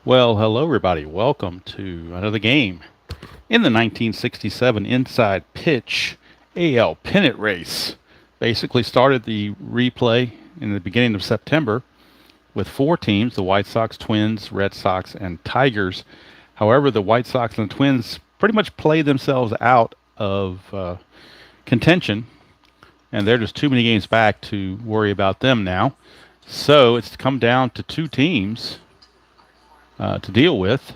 Well, hello everybody. Welcome to another game in the 1967 Inside Pitch AL Pennant Race. Basically started the replay in the beginning of September with four teams, the White Sox, Twins, Red Sox, and Tigers. However, the White Sox and the Twins pretty much played themselves out of contention, and they're just too many games back to worry about them now. So it's come down to two teams to deal with,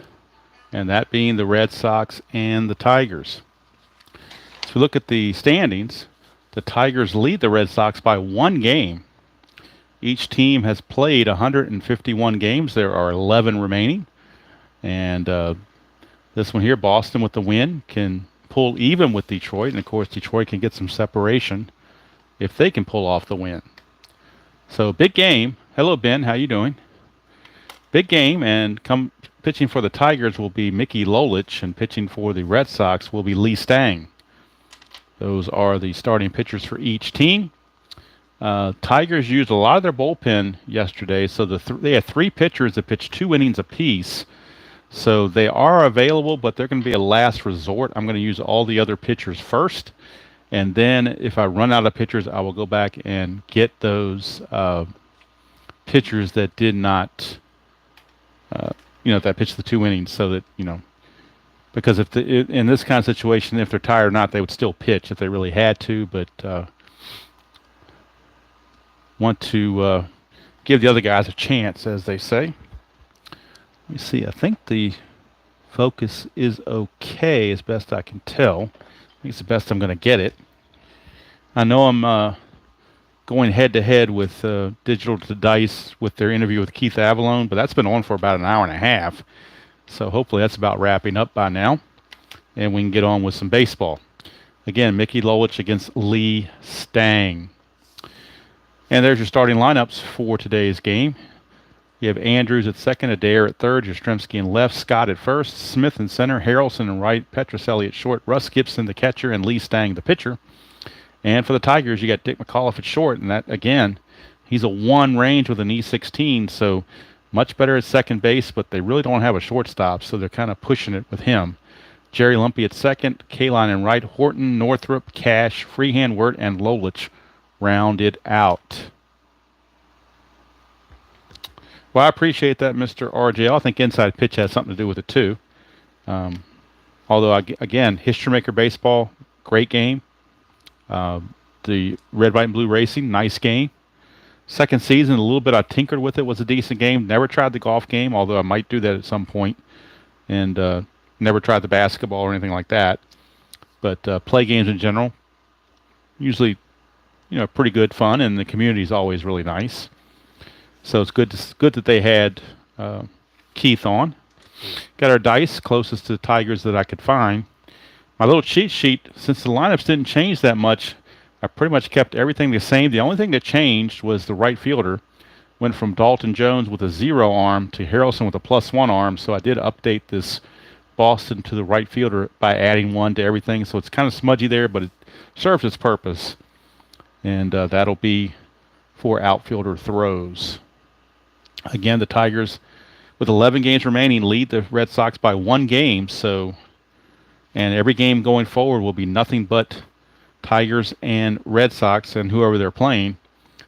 and that being the Red Sox and the Tigers. So we look at the standings. The Tigers lead the Red Sox by one game. Each team has played 151 games. There are 11 remaining. And this one here, Boston with the win, can pull even with Detroit. And, of course, Detroit can get some separation if they can pull off the win. So, big game. Hello, Ben. How you doing? Big game, and pitching for the Tigers will be Mickey Lolich, and pitching for the Red Sox will be Lee Stang. Those are the starting pitchers for each team. Tigers used a lot of their bullpen yesterday, so they had three pitchers that pitched 2 innings apiece. So they are available, but they're going to be a last resort. I'm going to use all the other pitchers first, and then if I run out of pitchers, I will go back and get those pitchers that did not that pitched the 2 innings, so that, because in this kind of situation, if they're tired or not, they would still pitch if they really had to, but want to give the other guys a chance, as they say. Let me see. I think the focus is okay, as best I can tell. I think it's the best I'm going to get it. I know I'm going head-to-head with Digital to Dice with their interview with Keith Avalone, but that's been on for about an hour and a half. So hopefully that's about wrapping up by now, and we can get on with some baseball. Again, Mickey Lolich against Lee Stang. And there's your starting lineups for today's game. You have Andrews at second, Adair at third, Yastrzemski in left, Scott at first, Smith in center, Harrelson in right, Petroselli at short, Russ Gibson the catcher, and Lee Stang the pitcher. And for the Tigers, you got Dick McAuliffe at short, and that, again, he's a 1 range with an E16, so much better at second base, but they really don't have a shortstop, so they're kind of pushing it with him. Jerry Lumpy at second, Kaline in right, Horton, Northrup, Cash, Freehand, Wirt, and Lolich round it out. Well, I appreciate that, Mr. RJL. I think Inside Pitch has something to do with it, too. Although, again, History Maker Baseball, great game. The Red, White, and Blue Racing, nice game. Second season, a little bit I tinkered with it, was a decent game. Never tried the golf game, although I might do that at some point. And never tried the basketball or anything like that. But play games in general, usually, pretty good fun, and the community is always really nice. So it's good that they had Keith on. Got our dice closest to the Tigers that I could find. My little cheat sheet, since the lineups didn't change that much, I pretty much kept everything the same. The only thing that changed was the right fielder. Went from Dalton Jones with a 0 arm to Harrelson with a +1 arm. So I did update this Boston to the right fielder by adding 1 to everything. So it's kind of smudgy there, but it serves its purpose. And that'll be for outfielder throws. Again, the Tigers, with 11 games remaining, lead the Red Sox by 1 game. And every game going forward will be nothing but Tigers and Red Sox and whoever they're playing.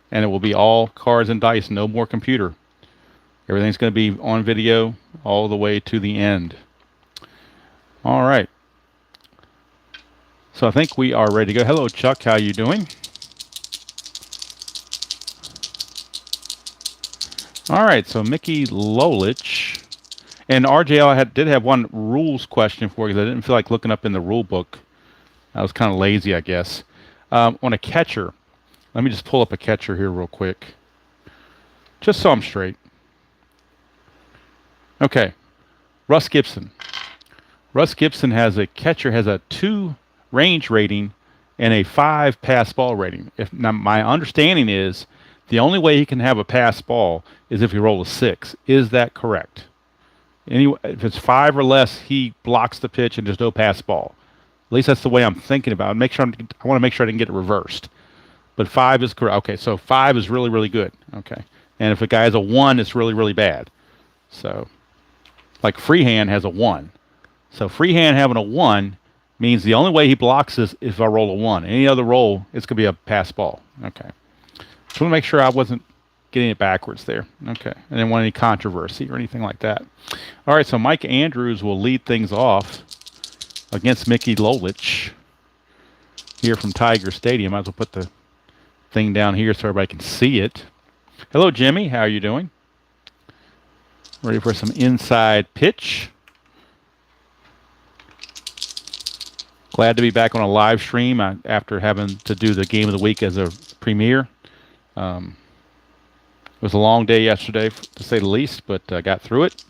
And it will be all cards and dice, no more computer. Everything's going to be on video all the way to the end. All right. So I think we are ready to go. Hello, Chuck. How you doing? All right. So Mickey Lolich. And RJL did have one rules question for you because I didn't feel like looking up in the rule book. I was kind of lazy, I guess. On a catcher, let me just pull up a catcher here real quick, just so I'm straight. Okay, Russ Gibson. Russ Gibson has a 2 range rating and a 5 pass ball rating. Now my understanding is the only way he can have a pass ball is if he rolls a 6. Is that correct? Anyway, if it's 5 or less, he blocks the pitch and there's no pass ball. At least that's the way I'm thinking about it. I want to make sure I didn't get it reversed. But 5 is correct. Okay, so 5 is really, really good. Okay. And if a guy has a 1, it's really, really bad. So Like freehand has a 1. So freehand having a 1 means the only way he blocks is if I roll a 1. Any other roll, it's going to be a pass ball. Okay. Just want to make sure I wasn't getting it backwards there. Okay. I didn't want any controversy or anything like that. All right, so Mike Andrews will lead things off against Mickey Lolich here from Tiger Stadium. Might as well put the thing down here so everybody can see it. Hello, Jimmy. How are you doing? Ready for some inside pitch. Glad to be back on a live stream after having to do the game of the week as a premiere. It was a long day yesterday, to say the least, but I got through it.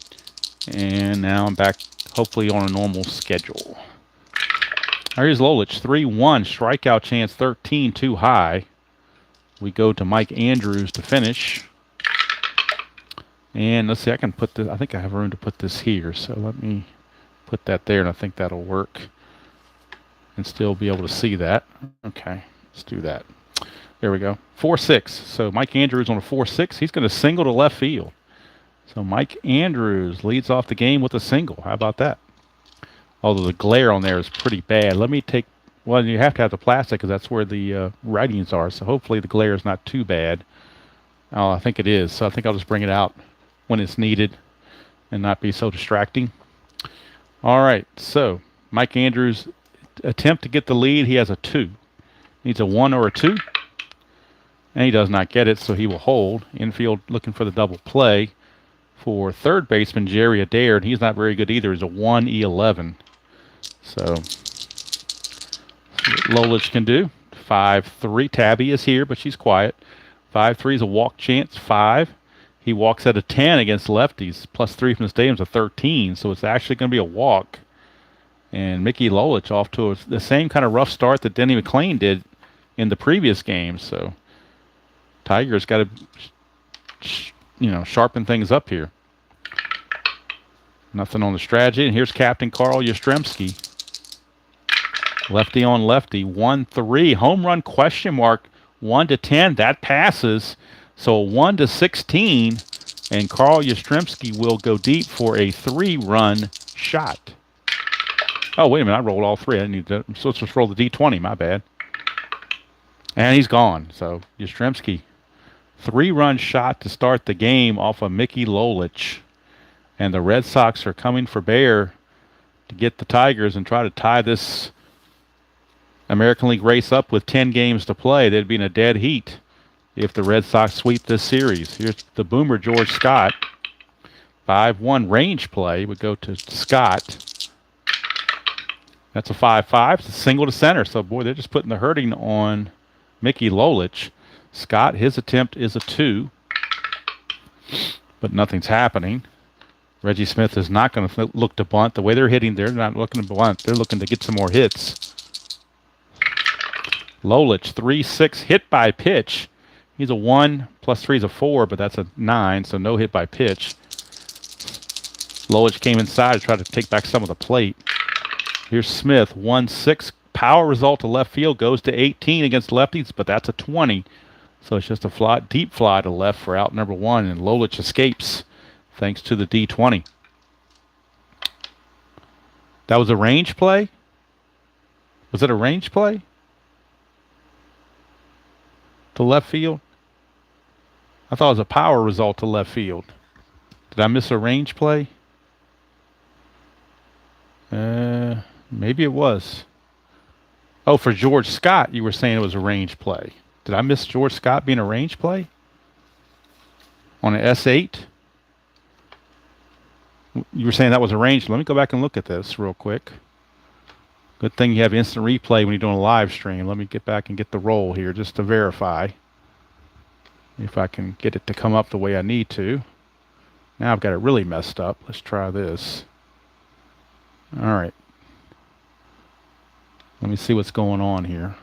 And now I'm back, hopefully, on a normal schedule. Here's Lolich, 3-1, strikeout chance 13, too high. We go to Mike Andrews to finish. And let's see, I can put this, I think I have room to put this here. So let me put that there, and I think that'll work. And still be able to see that. Okay, let's do that. There we go. 4-6. So Mike Andrews on a 4-6. He's going to single to left field. So Mike Andrews leads off the game with a single. How about that? Although the glare on there is pretty bad. Let me take, well, you have to have the plastic because that's where the writings are. So hopefully the glare is not too bad. Oh, I think it is. So I think I'll just bring it out when it's needed and not be so distracting. All right. So Mike Andrews attempt to get the lead. He has a 2. Needs a 1 or a 2. And he does not get it, so he will hold. Infield looking for the double play for third baseman Jerry Adair, and he's not very good either. He's a 1-11. So Lolich can do. 5-3. Tabby is here, but she's quiet. 5-3 is a walk chance. 5. He walks at a 10 against lefties. +3 from the stadium's a 13, so it's actually going to be a walk. And Mickey Lolich off to the same kind of rough start that Denny McClain did in the previous game. So Tiger's got to, sharpen things up here. Nothing on the strategy. And here's Captain Carl Yastrzemski. Lefty on lefty. 1-3. Home run question mark. 1-10. That passes. So 1-16. And Carl Yastrzemski will go deep for a 3-run shot. Oh, wait a minute. I rolled all 3. I need to. I'm supposed to roll the D20. My bad. And he's gone. So Yastrzemski. 3-run shot to start the game off of Mickey Lolich. And the Red Sox are coming for bear to get the Tigers and try to tie this American League race up with 10 games to play. They'd be in a dead heat if the Red Sox sweep this series. Here's the boomer, George Scott. 5-1 range play would go to Scott. That's a 5-5. It's a single to center. So, boy, they're just putting the hurting on Mickey Lolich. Scott, his attempt is a 2. But nothing's happening. Reggie Smith is not going to look to bunt. The way they're hitting, they're not looking to bunt. They're looking to get some more hits. Lolich, 3-6, hit by pitch. He's a 1, +3 is a 4, but that's a 9, so no hit by pitch. Lolich came inside to try to take back some of the plate. Here's Smith, 1-6. Power result to left field, goes to 18 against lefties, but that's a 20. So it's just a deep fly to left for out number 1, and Lolich escapes thanks to the D20. That was a range play? Was it a range play? To left field? I thought it was a power result to left field. Did I miss a range play? Maybe it was. Oh, for George Scott, you were saying it was a range play. Did I miss George Scott being a range play? On an S8? You were saying that was a range. Let me go back and look at this real quick. Good thing you have instant replay when you're doing a live stream. Let me get back and get the roll here just to verify. If I can get it to come up the way I need to. Now I've got it really messed up. Let's try this. All right. Let me see what's going on here.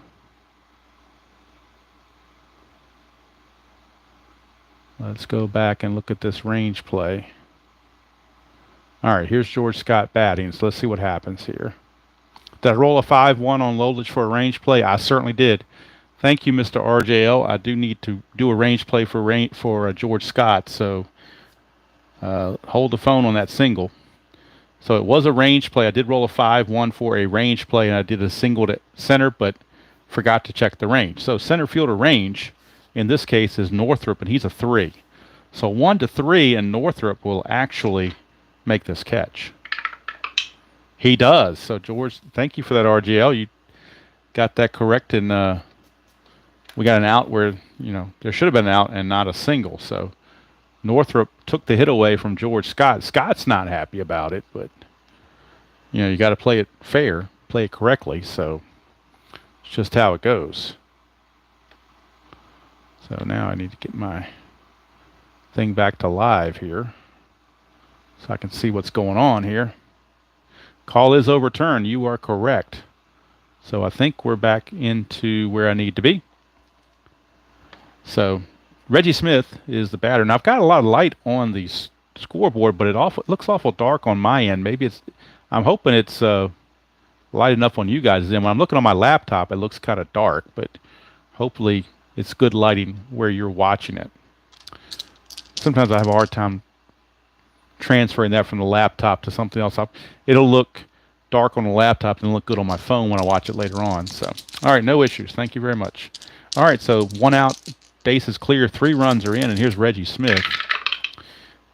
Let's go back and look at this range play. All right, here's George Scott batting, so let's see what happens here. Did I roll a 5-1 on Lolich for a range play? I certainly did. Thank you, Mr. RJL. I do need to do a range play for George Scott, so hold the phone on that single. So it was a range play. I did roll a 5-1 for a range play, and I did a single to center, but forgot to check the range. So center fielder range, in this case, is Northrup, and he's a 3. So 1 to 3, and Northrup will actually make this catch. He does. So George, thank you for that, RGL. You got that correct, and we got an out where, there should have been an out and not a single. So Northrup took the hit away from George Scott. Scott's not happy about it, but you got to play it fair, play it correctly. So it's just how it goes. So now I need to get my thing back to live here so I can see what's going on here. Call is overturned. You are correct. So I think we're back into where I need to be. So Reggie Smith is the batter. Now I've got a lot of light on the scoreboard, but it looks awful dark on my end. Maybe I'm hoping it's light enough on you guys. And when I'm looking on my laptop, it looks kind of dark, but hopefully it's good lighting where you're watching it. Sometimes I have a hard time transferring that from the laptop to something else. It'll look dark on the laptop and look good on my phone when I watch it later on. So, all right, no issues. Thank you very much. All right, so 1 out, base is clear, 3 runs are in, and here's Reggie Smith.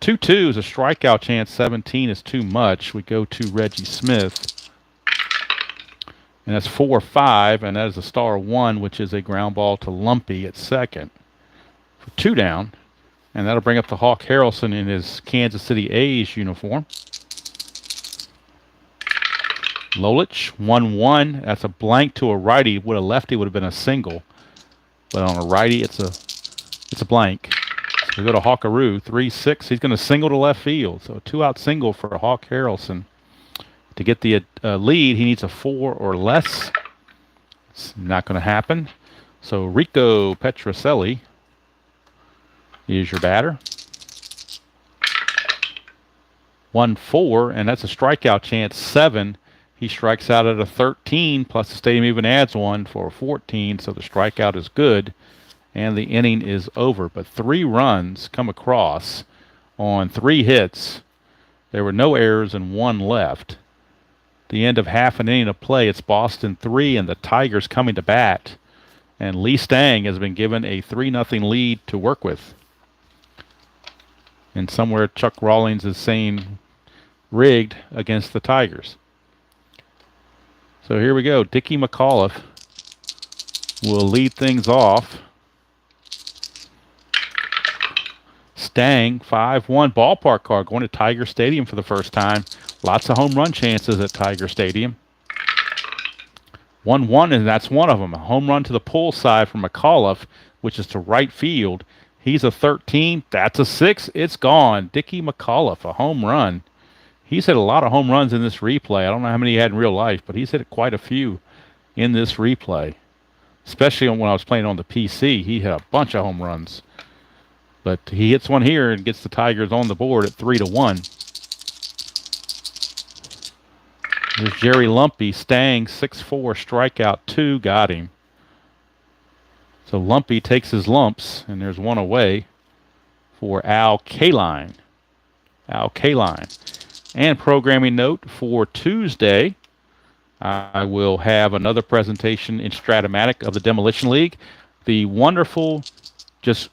2-2 is a strikeout chance. 17 is too much. We go to Reggie Smith, and that's 4-5, and that is a star 1, which is a ground ball to Lumpy at second for 2 down. And that'll bring up the Hawk Harrelson in his Kansas City A's uniform. Lolich, 1-1. That's a blank to a righty. With a lefty would have been a single. But on a righty, it's a blank. So we go to Hawkaroo, 3-6. He's going to single to left field. So a 2-out single for Hawk Harrelson. To get the lead, he needs a 4 or less. It's not going to happen. So Rico Petrocelli is your batter. 1-4, and that's a strikeout chance. 7. He strikes out at a 13, plus the stadium even adds 1 for a 14, so the strikeout is good, and the inning is over. But 3 runs come across on 3 hits. There were no errors and 1 left. The end of half an inning of play, it's Boston 3 and the Tigers coming to bat. And Lee Stang has been given a 3-0 lead to work with. And somewhere Chuck Rawlings is saying rigged against the Tigers. So here we go. Dickie McAuliffe will lead things off. Stang, 5-1 ballpark card going to Tiger Stadium for the first time. Lots of home run chances at Tiger Stadium. 1-1, and that's one of them. A home run to the pull side from McAuliffe, which is to right field. He's a 13. That's a 6. It's gone. Dickie McAuliffe, a home run. He's hit a lot of home runs in this replay. I don't know how many he had in real life, but he's hit quite a few in this replay. Especially when I was playing on the PC, he hit a bunch of home runs. But he hits one here and gets the Tigers on the board at 3-1. There's Jerry Lumpy. Stang, 6-4, strikeout 2, got him. So Lumpy takes his lumps, and there's one away for Al Kaline. Al Kaline. And programming note for Tuesday, I will have another presentation in Stratomatic of the Demolition League. The wonderful, just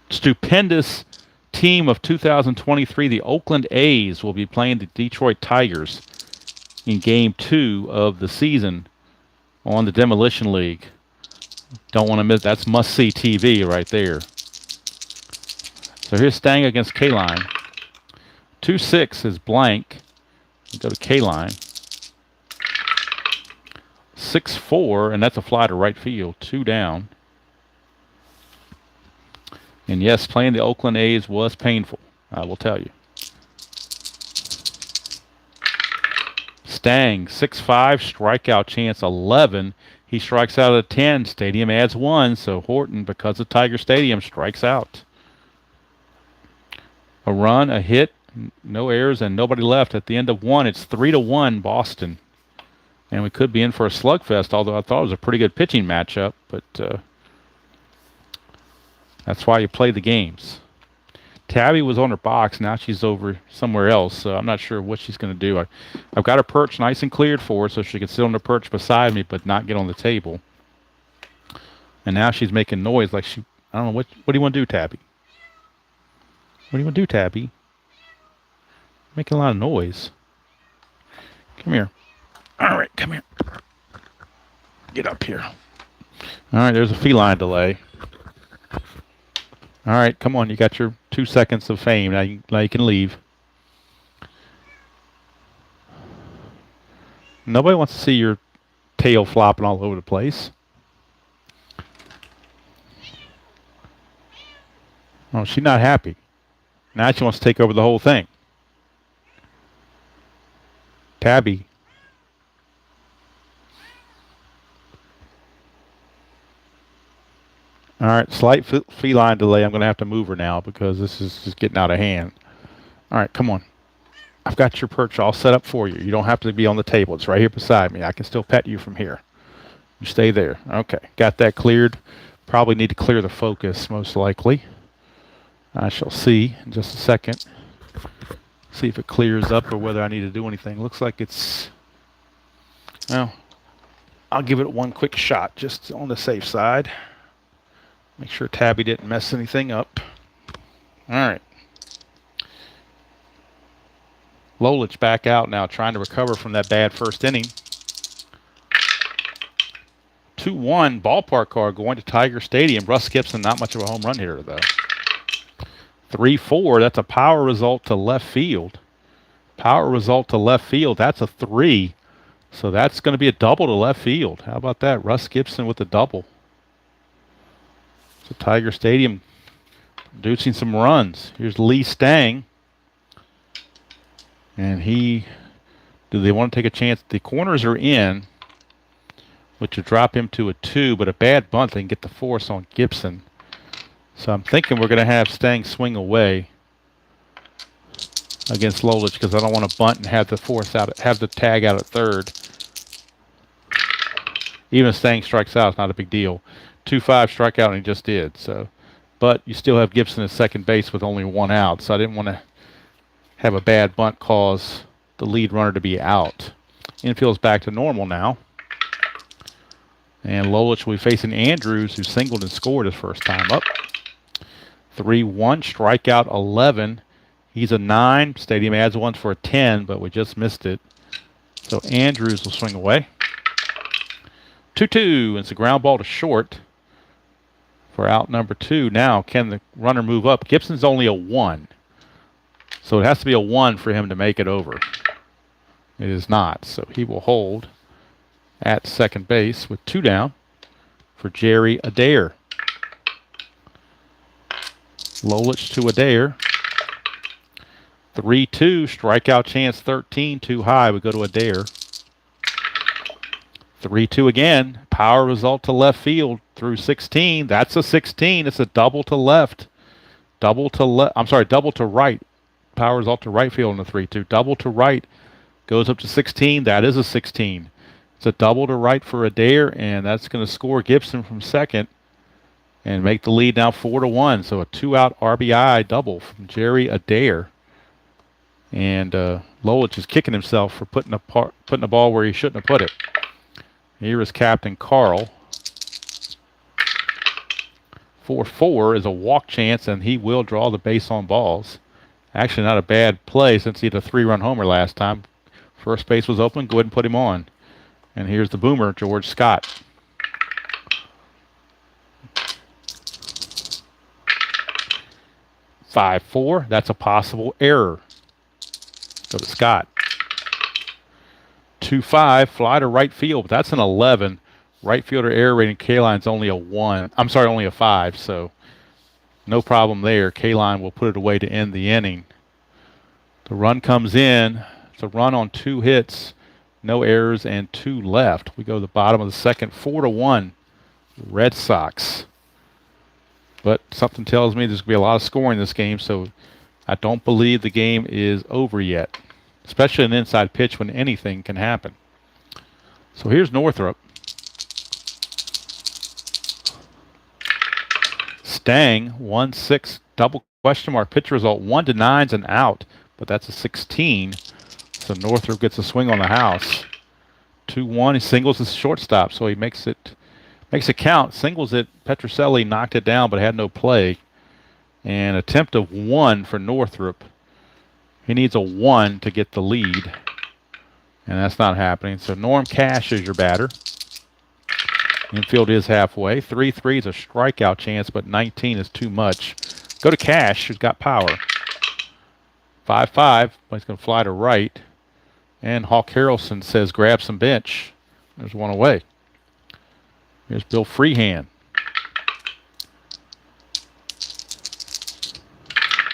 stupendous team of 2023, the Oakland A's, will be playing the Detroit Tigers in Game 2 of the season on the Demolition League. Don't want to miss. That's must-see TV right there. So here's Stang against Kaline. 2-6 is blank. We go to Kaline. 6-4, and that's a fly to right field. 2 down. And yes, playing the Oakland A's was painful, I will tell you. Stang, 6-5, strikeout chance 11. He strikes out at 10. Stadium adds 1, so Horton, because of Tiger Stadium, strikes out. A run, a hit, no errors, and nobody left. At the end of 1, it's 3-1 Boston. And we could be in for a slugfest, although I thought it was a pretty good pitching matchup, but that's why you play the games. Tabby was on her box. Now she's over somewhere else, so I'm not sure what she's going to do. I've got her perch nice and cleared for her so she can sit on the perch beside me but not get on the table. And now she's making noise like she... I don't know. What do you want to do, Tabby? What do you want to do, Tabby? Making a lot of noise. Come here. All right, come here. Get up here. All right, there's a feline delay. All right, come on. You got your 2 seconds of fame. Now you can leave. Nobody wants to see your tail flopping all over the place. Oh, she's not happy. Now she wants to take over the whole thing. Tabby. All right, slight feline delay. I'm going to have to move her now because this is just getting out of hand. All right, come on. I've got your perch all set up for you. You don't have to be on the table. It's right here beside me. I can still pet you from here. You stay there. Okay, got that cleared. Probably need to clear the focus, most likely. I shall see in just a second. See if it clears up or whether I need to do anything. Looks like it's... Well, I'll give it one quick shot just on the safe side. Make sure Tabby didn't mess anything up. All right. Lolich back out now, trying to recover from that bad first inning. 2-1 ballpark card going to Tiger Stadium. Russ Gibson, not much of a home run hitter, though. 3-4, that's a power result to left field. Power result to left field, that's a 3. So that's going to be a double to left field. How about that? Russ Gibson with the double. So Tiger Stadium producing some runs. Here's Lee Stang. And do they want to take a chance? The corners are in, which would drop him to a 2, but a bad bunt, they can get the force on Gibson. So I'm thinking we're going to have Stang swing away against Lolich because I don't want to bunt and have the force out, have the tag out at third. Even if Stang strikes out, it's not a big deal. 2-5 strikeout, and he just did. So, but you still have Gibson at second base with only 1 out. So I didn't want to have a bad bunt cause the lead runner to be out. Infield's back to normal now. And Lolich will be facing Andrews, who singled and scored his first time up. 3-1, strikeout 11. He's a 9. Stadium adds 1 for a 10, but we just missed it. So Andrews will swing away. 2-2. It's a ground ball to short for out number 2. Now, can the runner move up? Gibson's only a 1. So it has to be a 1 for him to make it over. It is not. So he will hold at second base with 2 down for Jerry Adair. Lolich to Adair. 3-2, strikeout chance 13, too high. We go to Adair. 3-2 again. Power result to left field through 16. That's a 16. It's a double to left. Double to right. Power result to right field in the 3-2. Double to right. Goes up to 16. That is a 16. It's a double to right for Adair, and that's going to score Gibson from second and make the lead now 4-1. So a 2-out RBI double from Jerry Adair. And Lolich is kicking himself for putting the ball where he shouldn't have put it. Here is Captain Carl. 4-4 is a walk chance, and he will draw the base on balls. Actually, not a bad play since he had a 3-run homer last time. First base was open. Go ahead and put him on. And here's the boomer, George Scott. Five, 4. That's a possible error. Go to Scott. 2-5, fly to right field. But that's an 11. Right fielder error rating, K-line's only a 1. I'm sorry, only a 5. So no problem there. K-line will put it away to end the inning. The run comes in. It's a run on 2 hits. No errors and 2 left. We go to the bottom of the second, 4-1. Red Sox. But something tells me there's going to be a lot of scoring in this game, so I don't believe the game is over yet, especially an inside pitch when anything can happen. So here's Northrup. Stang, 1-6 double question mark pitch result. 1-9's an out, but that's a 16. So Northrop gets a swing on the house. 2-1. He singles his shortstop, so he makes it count. Singles it. Petrocelli knocked it down, but had no play. And attempt of 1 for Northrop. He needs a 1 to get the lead, and that's not happening. So Norm Cash is your batter. Infield is halfway. 3-3 is a strikeout chance, but 19 is too much. Go to Cash, who's got power. 5-5, but he's going to fly to right. And Hawk Harrelson says, grab some bench. There's one away. Here's Bill Freehand.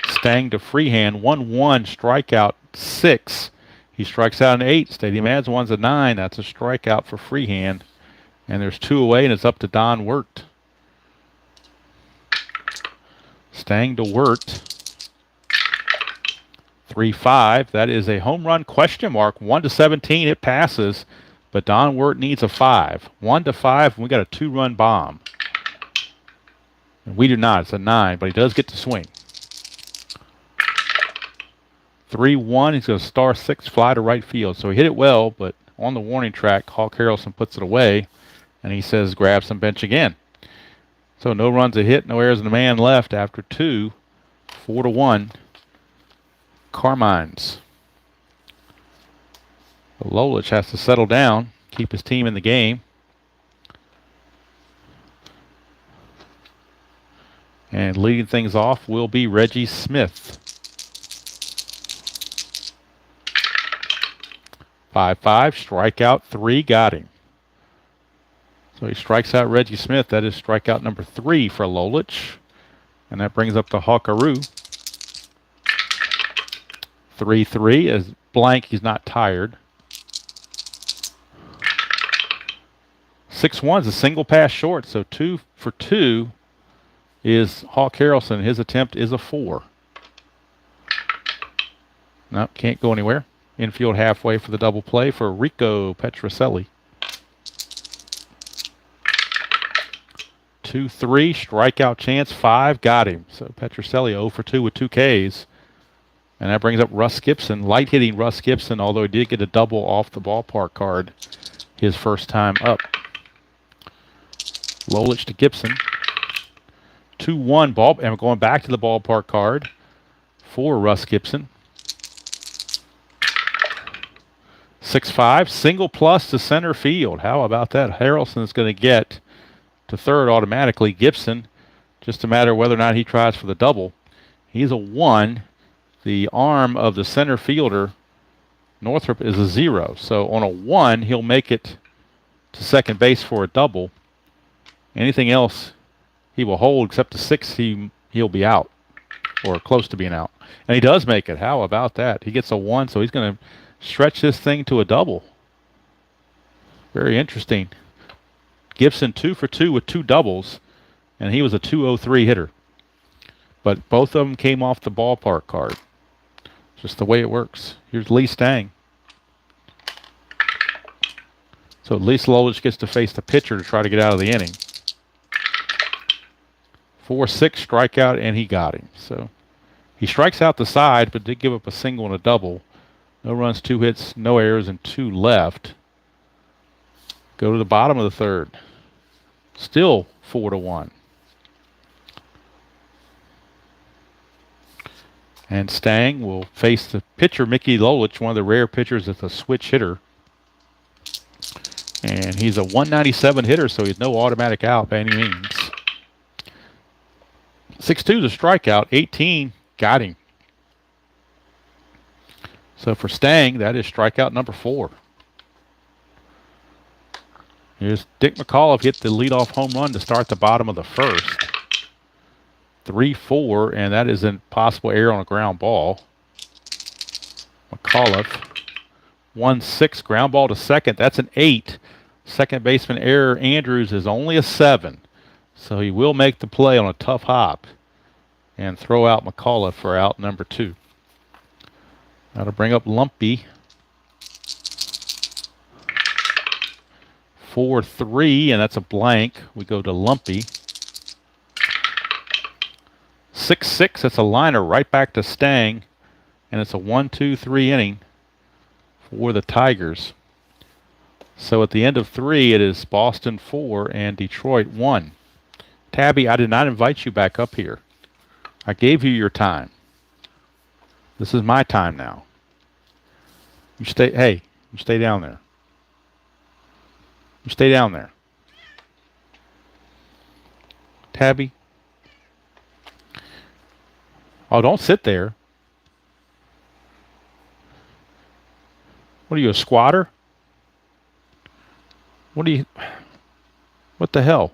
Stang to Freehand. 1-1, strikeout 6. He strikes out an 8. Stadium adds 1's a 9. That's a strikeout for Freehand. And there's 2 away, and it's up to Don Wirt. Stang to Wirt. 3-5. That is a home run question mark. 1-17. It passes, but Don Wirt needs a 5. 1-5, and we got a 2-run bomb. And we do not. It's a 9, but he does get to swing. 3-1. He's going to star 6, fly to right field. So he hit it well, but on the warning track, Hawk Harrelson puts it away, and he says, grab some bench again. So no runs a hit, no errors, and a man left after 2. 4-1. Carmines. Lolich has to settle down, keep his team in the game. And leading things off will be Reggie Smith. 5-5, strikeout 3, got him. So he strikes out Reggie Smith. That is strikeout number 3 for Lolich. And that brings up the Hawkaroo. 3-3 is blank. He's not tired. 6-1 is a single pass short. So 2 for 2 is Hawk Harrelson. His attempt is a 4. No, can't go anywhere. Infield halfway for the double play for Rico Petrocelli. 2-3, strikeout chance 5, got him. So Petrocelli 0 for 2 with 2 Ks. And that brings up Russ Gibson, light hitting Russ Gibson, although he did get a double off the ballpark card his first time up. Lolich to Gibson. 2-1 ball, and we're going back to the ballpark card for Russ Gibson. 6-5, single plus to center field. How about that? Harrelson's going to get to third automatically. Gibson, just a matter of whether or not he tries for the double. He's a 1. The arm of the center fielder, Northrop, is a 0. So on a 1, he'll make it to second base for a double. Anything else he will hold, except the 6, he'll be out, or close to being out. And he does make it. How about that? He gets a 1, so he's going to stretch this thing to a double. Very interesting. Gibson 2 for 2 with 2 doubles, and he was a 203 hitter. But both of them came off the ballpark card. Just the way it works. Here's Lee Stang. So at least Lolich gets to face the pitcher to try to get out of the inning. 4-6 strikeout, and he got him. So he strikes out the side, but did give up a single and a double. No runs, 2 hits, no errors, and 2 left. Go to the bottom of the third. Still 4-1. And Stang will face the pitcher, Mickey Lolich, one of the rare pitchers that's a switch hitter. And he's a 197 hitter, so he's no automatic out by any means. 6-2 is a strikeout. 18 got him. So for Stang, that is strikeout number 4. Here's Dick McAuliffe hit the leadoff home run to start the bottom of the first. 3-4, and that is a possible error on a ground ball. McAuliffe. 1-6, ground ball to second. That's an 8. Second baseman error. Andrews is only a 7. So he will make the play on a tough hop and throw out McAuliffe for out number 2. That'll bring up Lumpy. 4-3, and that's a blank. We go to Lumpy. 6-6. It's a liner right back to Stang, and it's a 1-2-3 inning for the Tigers. So at the end of 3, it is Boston 4 and Detroit 1. Tabby, I did not invite you back up here. I gave you your time. This is my time now. You stay. Hey, you stay down there. You stay down there. Tabby. Oh, don't sit there. What are you, a squatter? What the hell?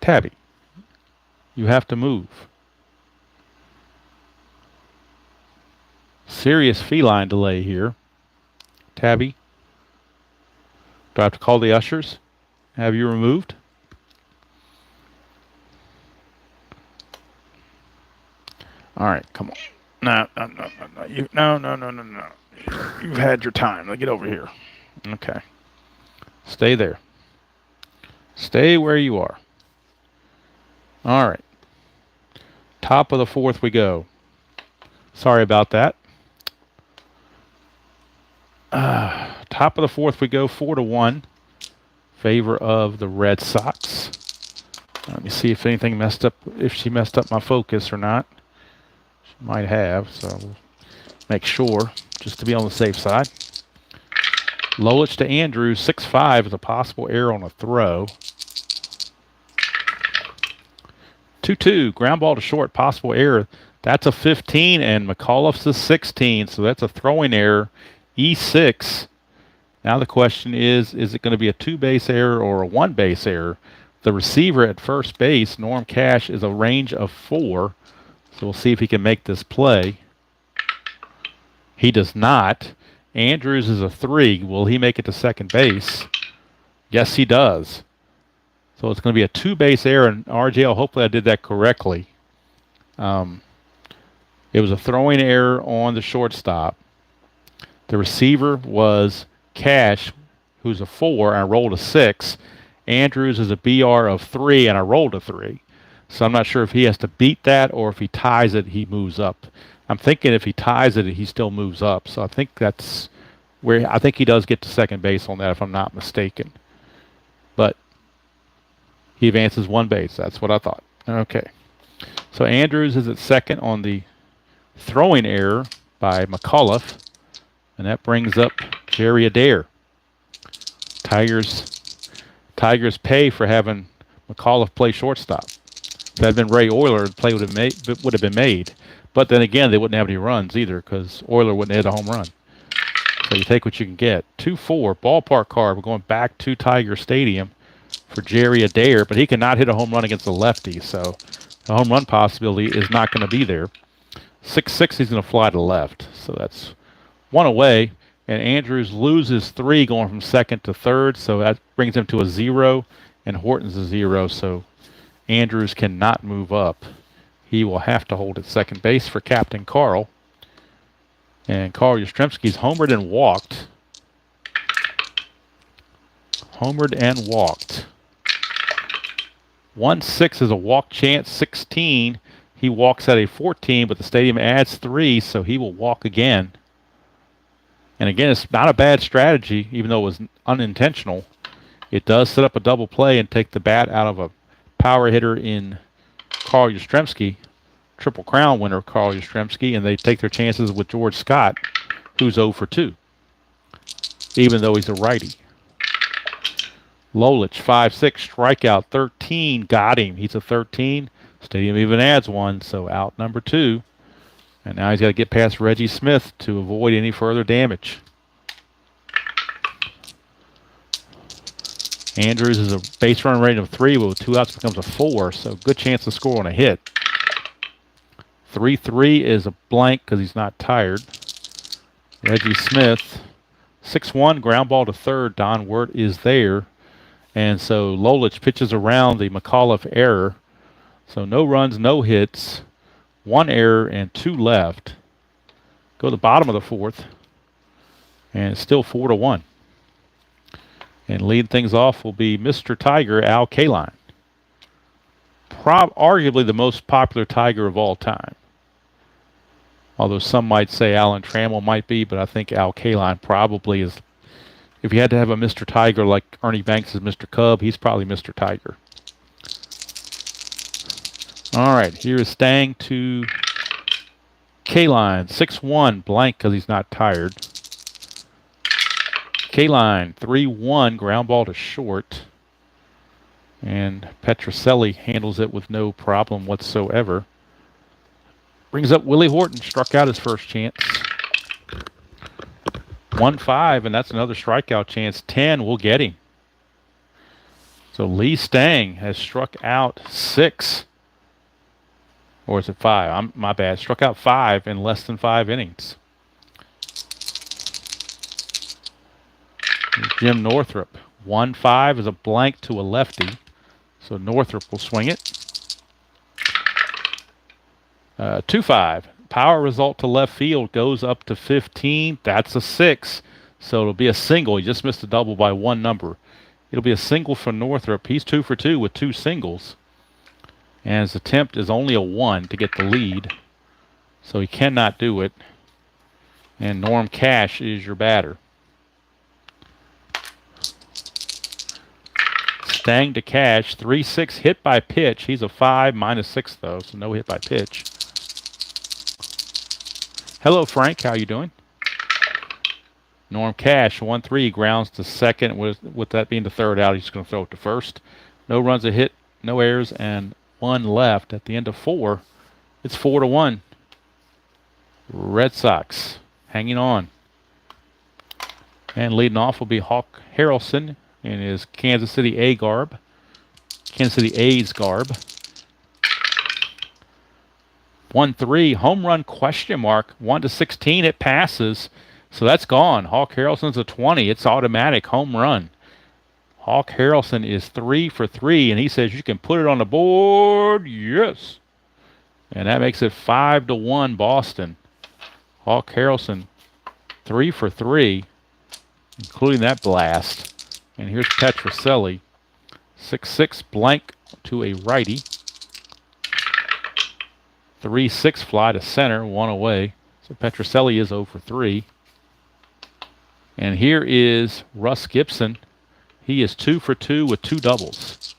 Tabby, you have to move. Serious feline delay here. Tabby, do I have to call the ushers? Have you removed? All right, come on. No. No. You've had your time. Now get over here. Okay. Stay there. Stay where you are. All right. Top of the 4th we go. Sorry about that. Top of the 4th we go, 4-1. Favor of the Red Sox. Let me see if anything messed up, if she messed up my focus or not. She might have, so we'll make sure, just to be on the safe side. Lolich to Andrews, 6-5 is a possible error on a throw. 2-2, ground ball to short, possible error. That's a 15, and McAuliffe's a 16, so that's a throwing error. E6. Now the question is it going to be a 2-base error or a 1-base error? The receiver at first base, Norm Cash, is a range of 4, so we'll see if he can make this play. He does not. Andrews is a 3. Will he make it to second base? Yes, he does. So it's going to be a 2-base error, and RJL, hopefully I did that correctly. It was a throwing error on the shortstop. The receiver was Cash, who's a 4, and I rolled a 6. Andrews is a BR of 3, and I rolled a 3. So I'm not sure if he has to beat that, or if he ties it, he moves up. I'm thinking if he ties it, he still moves up. So I think that's where I think he does get to second base on that, if I'm not mistaken. But he advances 1 base. That's what I thought. Okay. So Andrews is at second on the throwing error by McAuliffe. And that brings up Jerry Adair. Tigers pay for having McAuliffe play shortstop. If that had been Ray Oyler, the play would have been made. But then again, they wouldn't have any runs either because Oyler wouldn't hit a home run. So you take what you can get. 2-4, ballpark card. We're going back to Tiger Stadium for Jerry Adair, but he cannot hit a home run against a lefty, so the home run possibility is not going to be there. 6-6, he's going to fly to left, so that's 1 away, and Andrews loses 3 going from second to third, so that brings him to a 0, and Horton's a 0, so Andrews cannot move up. He will have to hold at second base for Captain Carl. And Carl Yastrzemski's homered and walked. 1-6 is a walk chance. 16. He walks at a 14, but the stadium adds 3, so he will walk again. And again, it's not a bad strategy, even though it was unintentional. It does set up a double play and take the bat out of a power hitter in Carl Yastrzemski, Triple Crown winner Carl Yastrzemski, and they take their chances with George Scott, who's 0 for 2, even though he's a righty. Lolich, 5-6, strikeout, 13, got him. He's a 13. Stadium even adds 1, so out number 2. And now he's got to get past Reggie Smith to avoid any further damage. Andrews is a base run rating of 3, but with 2 outs becomes a 4, so good chance to score on a hit. 3-3 is a blank because he's not tired. Reggie Smith, 6-1, ground ball to third. Don Wirt is there. And so Lolich pitches around the McAuliffe error. So no runs, no hits, 1 error, and 2 left. Go to the bottom of the 4th. And it's still 4-1. And leading things off will be Mr. Tiger, Al Kaline. Arguably the most popular Tiger of all time. Although some might say Alan Trammell might be, but I think Al Kaline probably is. If you had to have a Mr. Tiger like Ernie Banks is Mr. Cub, he's probably Mr. Tiger. All right, here is Stang to Kaline. 6-1, blank because he's not tired. Kaline, 3-1, ground ball to short. And Petrocelli handles it with no problem whatsoever. Brings up Willie Horton, struck out his first chance. 1-5, and that's another strikeout chance. 10 will get him. So Lee Stang has struck out 6. Or is it 5? My bad. Struck out 5 in less than 5 innings. Jim Northrup. 1-5 is a blank to a lefty. So Northrup will swing it. 2-5. Power result to left field goes up to 15. That's a 6. So it'll be a single. He just missed a double by 1 number. It'll be a single for Northrup. He's 2 for 2 with 2 singles. And his attempt is only a 1 to get the lead. So he cannot do it. And Norm Cash is your batter. Stang to Cash. 3-6 hit by pitch. He's a 5 -6 though, so no hit by pitch. Hello, Frank. How you doing? Norm Cash, 1-3, grounds to second. With that being the third out, he's going to throw it to first. No runs a hit, no errors, and 1 left. At the end of 4, it's 4-1. Red Sox hanging on. And leading off will be Hawk Harrelson in his Kansas City A's garb. 1-3, home run question mark, 1-16, it passes. So that's gone. Hawk Harrelson's a 20. It's automatic home run. Hawk Harrelson is 3 for 3, and he says you can put it on the board. Yes. And that makes it 5-1 Boston. Hawk Harrelson, 3 for 3, including that blast. And here's Petrocelli, 6-6 blank to a righty. 3-6 fly to center, 1 away. So Petrocelli is 0 for 3. And here is Russ Gibson. He is 2 for 2 with 2 doubles.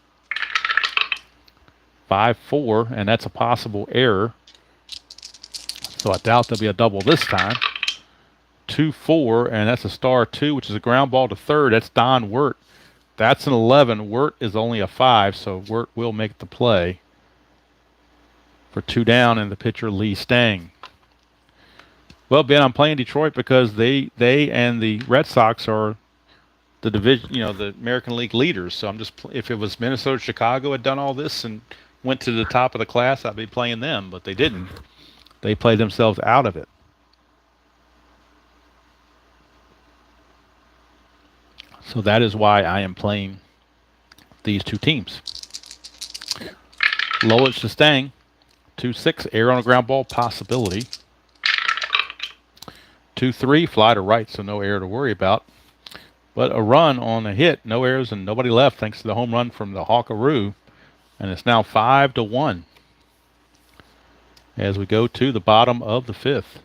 5-4, and that's a possible error. So I doubt there'll be a double this time. 2-4, and that's a star 2, which is a ground ball to third. That's Don Wirt. That's an 11. Wirt is only a 5, so Wirt will make the play for 2 down, and the pitcher Lee Stang. Well, Ben, I'm playing Detroit because they and the Red Sox are the division, the American League leaders. So I'm just, if it was Minnesota, Chicago had done all this and went to the top of the class, I'd be playing them, but they didn't. They played themselves out of it. So that is why I am playing these 2 teams. Lolich to Stang. 2-6, air on a ground ball, possibility. 2-3, fly to right, so no error to worry about. But a run on a hit, no errors and nobody left thanks to the home run from the Hawkaroo. And it's now 5-1 as we go to the bottom of the 5th.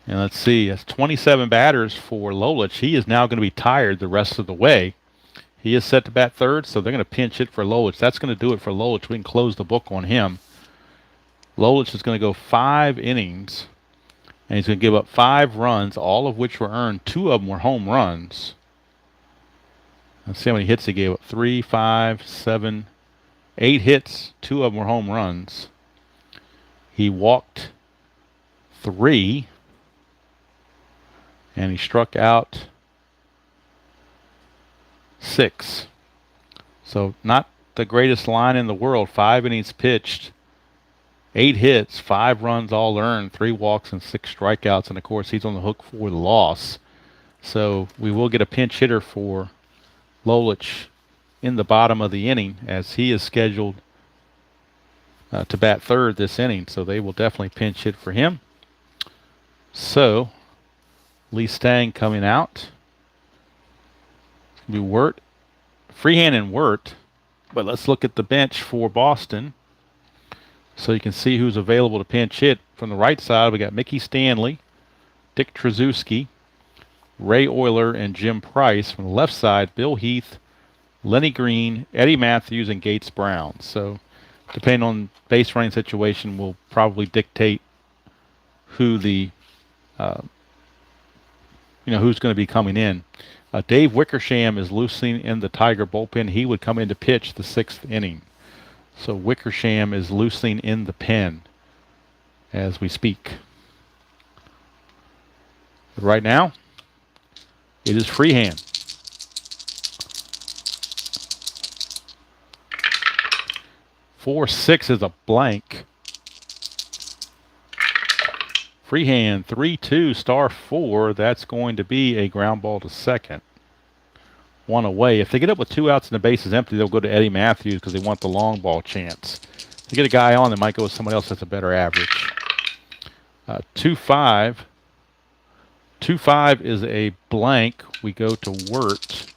And let's see, that's 27 batters for Lolich. He is now going to be tired the rest of the way. He is set to bat third, so they're going to pinch hit for Lolich. That's going to do it for Lolich. We can close the book on him. Lolich is going to go 5 innings, and he's going to give up 5 runs, all of which were earned. 2 of them were home runs. Let's see how many hits he gave up. 3, 5, 7, 8 hits. 2 of them were home runs. He walked 3, and he struck out 6. So not the greatest line in the world. 5 innings pitched, 8 hits, 5 runs all earned, 3 walks and 6 strikeouts. And of course, he's on the hook for the loss. So we will get a pinch hitter for Lolich in the bottom of the inning, as he is scheduled to bat third this inning. So they will definitely pinch hit for him. So Lee Stang coming out. Be Wirt, Freehand and Wirt. But let's look at the bench for Boston so you can see who's available to pinch hit. From the right side, we got Mickey Stanley, Dick Tracewski, Ray Euler, and Jim Price. From the left side, Bill Heath, Lenny Green, Eddie Matthews, and Gates Brown. So depending on base running situation, will probably dictate who the who's going to be coming in. Dave Wickersham is loosening in the Tiger bullpen. He would come in to pitch the 6th inning. So Wickersham is loosening in the pen as we speak. But right now, it is Freehand. Four, 6 is a blank. Freehand, 3-2, star 4. That's going to be a ground ball to second. One away. If they get up with 2 outs and the base is empty, they'll go to Eddie Matthews because they want the long ball chance. If they get a guy on, they might go with someone else that's a better average. 2-5. 2-5 is a blank. We go to Wirt.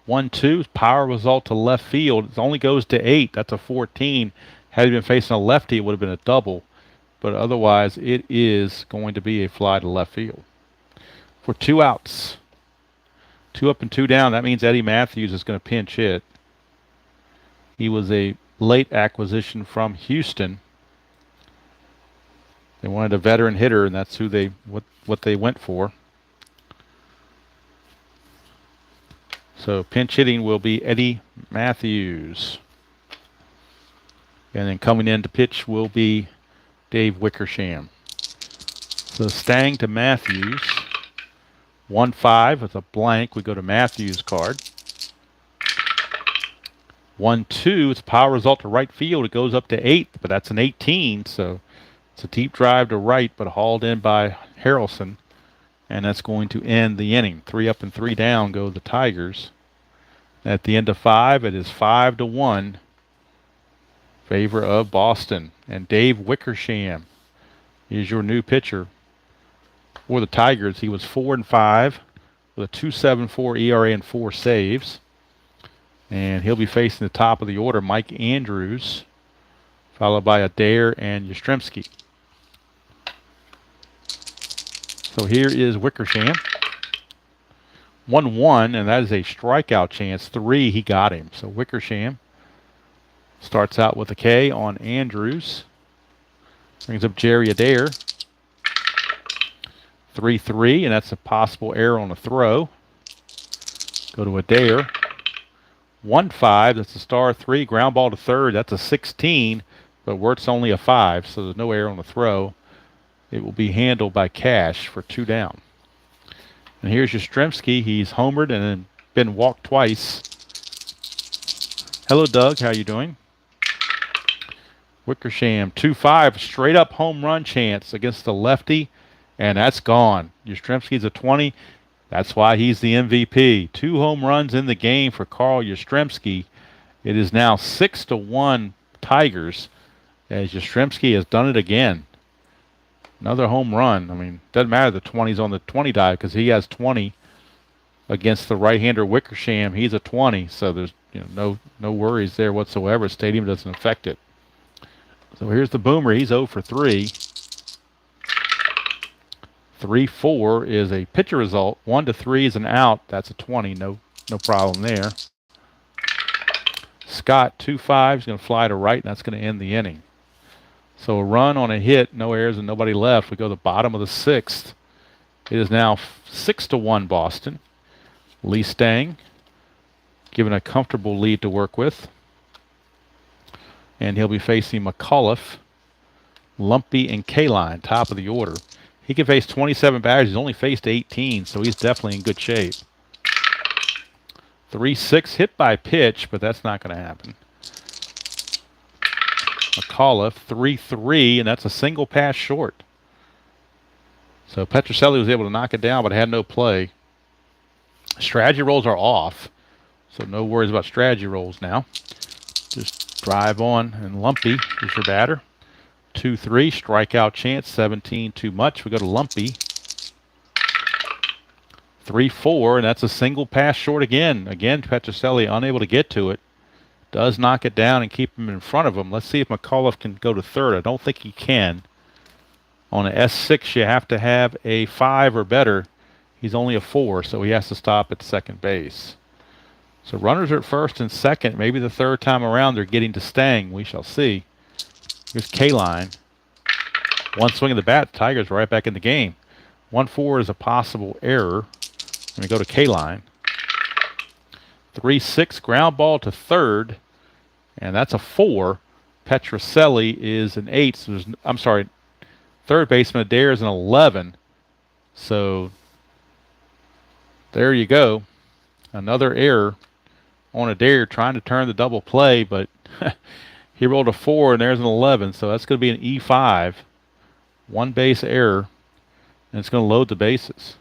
1-2, power result to left field. It only goes to 8. That's a 14. Had he been facing a lefty, it would have been a double. But otherwise, it is going to be a fly to left field. For 2 outs. 2 up and 2 down. That means Eddie Matthews is going to pinch hit. He was a late acquisition from Houston. They wanted a veteran hitter, and that's who what they went for. So pinch hitting will be Eddie Matthews. And then coming in to pitch will be Dave Wickersham. So Stang to Matthews. 1-5 with a blank. We go to Matthews' card. 1-2. It's a power result to right field. It goes up to 8, but that's an 18. So it's a deep drive to right, but hauled in by Harrelson. And that's going to end the inning. 3 up and 3 down go the Tigers. At the end of 5, it is 5-1. Favor of Boston. And Dave Wickersham is your new pitcher for the Tigers. He was 4-5 with a 2.74 ERA and 4 saves. And he'll be facing the top of the order, Mike Andrews, followed by Adair and Yastrzemski. So here is Wickersham. 1-1, and that is a strikeout chance. 3, he got him. So Wickersham starts out with a K on Andrews. Brings up Jerry Adair. 3-3, and that's a possible error on a throw. Go to Adair. 1-5, that's a star 3. Ground ball to third, that's a 16, but Wirt's only a 5, so there's no error on the throw. It will be handled by Cash for 2 down. And here's Yastrzemski. He's homered and then been walked twice. Hello, Doug. How you doing? Wickersham, 2-5, straight up home run chance against the lefty, and that's gone. Yastrzemski's a 20. That's why he's the MVP. 2 home runs in the game for Carl Yastrzemski. It is now 6-1 Tigers as Yastrzemski has done it again. Another home run. I mean, doesn't matter the 20's on the 20 dive because he has 20 against the right-hander Wickersham. He's a 20, so there's no worries there whatsoever. Stadium doesn't affect it. So here's the boomer. He's 0 for 3. 3-4 is a pitcher result. 1-3 is an out. That's a 20. No problem there. Scott, 2-5, is going to fly to right, and that's going to end the inning. So a run on a hit, no errors, and nobody left. We go to the bottom of the 6th. It is now 6-1 Boston. Lee Stang given a comfortable lead to work with. And he'll be facing McAuliffe, Lumpy, and Kaline, top of the order. He can face 27 batters. He's only faced 18, so he's definitely in good shape. 3-6 hit by pitch, but that's not going to happen. McAuliffe, 3-3, and that's a single pass short. So Petrocelli was able to knock it down, but had no play. Strategy rolls are off, so no worries about strategy rolls now. Just drive on, and Lumpy is your batter. 2-3, strikeout chance, 17 too much. We go to Lumpy. 3-4, and that's a single pass short again. Again, Petrocelli unable to get to it. Does knock it down and keep him in front of him. Let's see if McAuliffe can go to third. I don't think he can. On an S6, you have to have a 5 or better. He's only a 4, so he has to stop at second base. So runners are at first and second. Maybe the third time around they're getting to Stang. We shall see. Here's K-line. One swing of the bat. The Tigers are right back in the game. 1-4 is a possible error. Let me go to K-line. 3-6 ground ball to third, and that's a 4. Petrocelli is an 8. So I'm sorry, third baseman Adair is an 11. So there you go. Another error on Adair trying to turn the double play, but he rolled a 4 and there's an 11. So that's going to be an E5. One base error, and it's going to load the bases.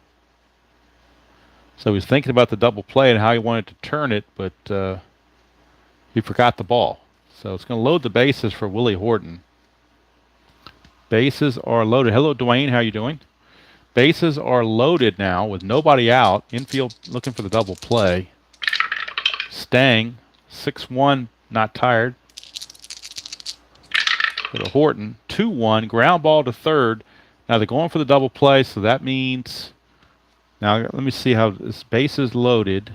So he's thinking about the double play and how he wanted to turn it, but he forgot the ball. So it's going to load the bases for Willie Horton. Bases are loaded. Hello, Dwayne. How you doing? Bases are loaded now with nobody out. Infield looking for the double play. Stang, 6-1, not tired. Go to Horton, 2-1, ground ball to third. Now they're going for the double play, so that means... Now let me see how this base is loaded.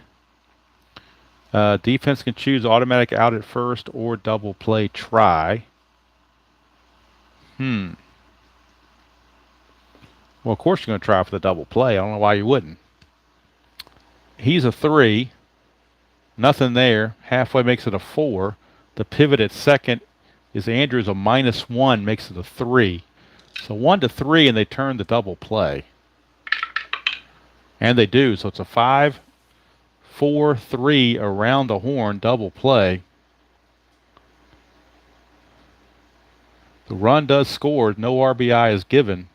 Defense can choose automatic out at first or double play try. Well, of course you're going to try for the double play. I don't know why you wouldn't. He's a 3. Nothing there. Halfway makes it a 4. The pivot at second is Andrews, a -1, makes it a 3. So 1-3, and they turn the double play. And they do. So it's a 5-4-3 around the horn double play. The run does score. No RBI is given.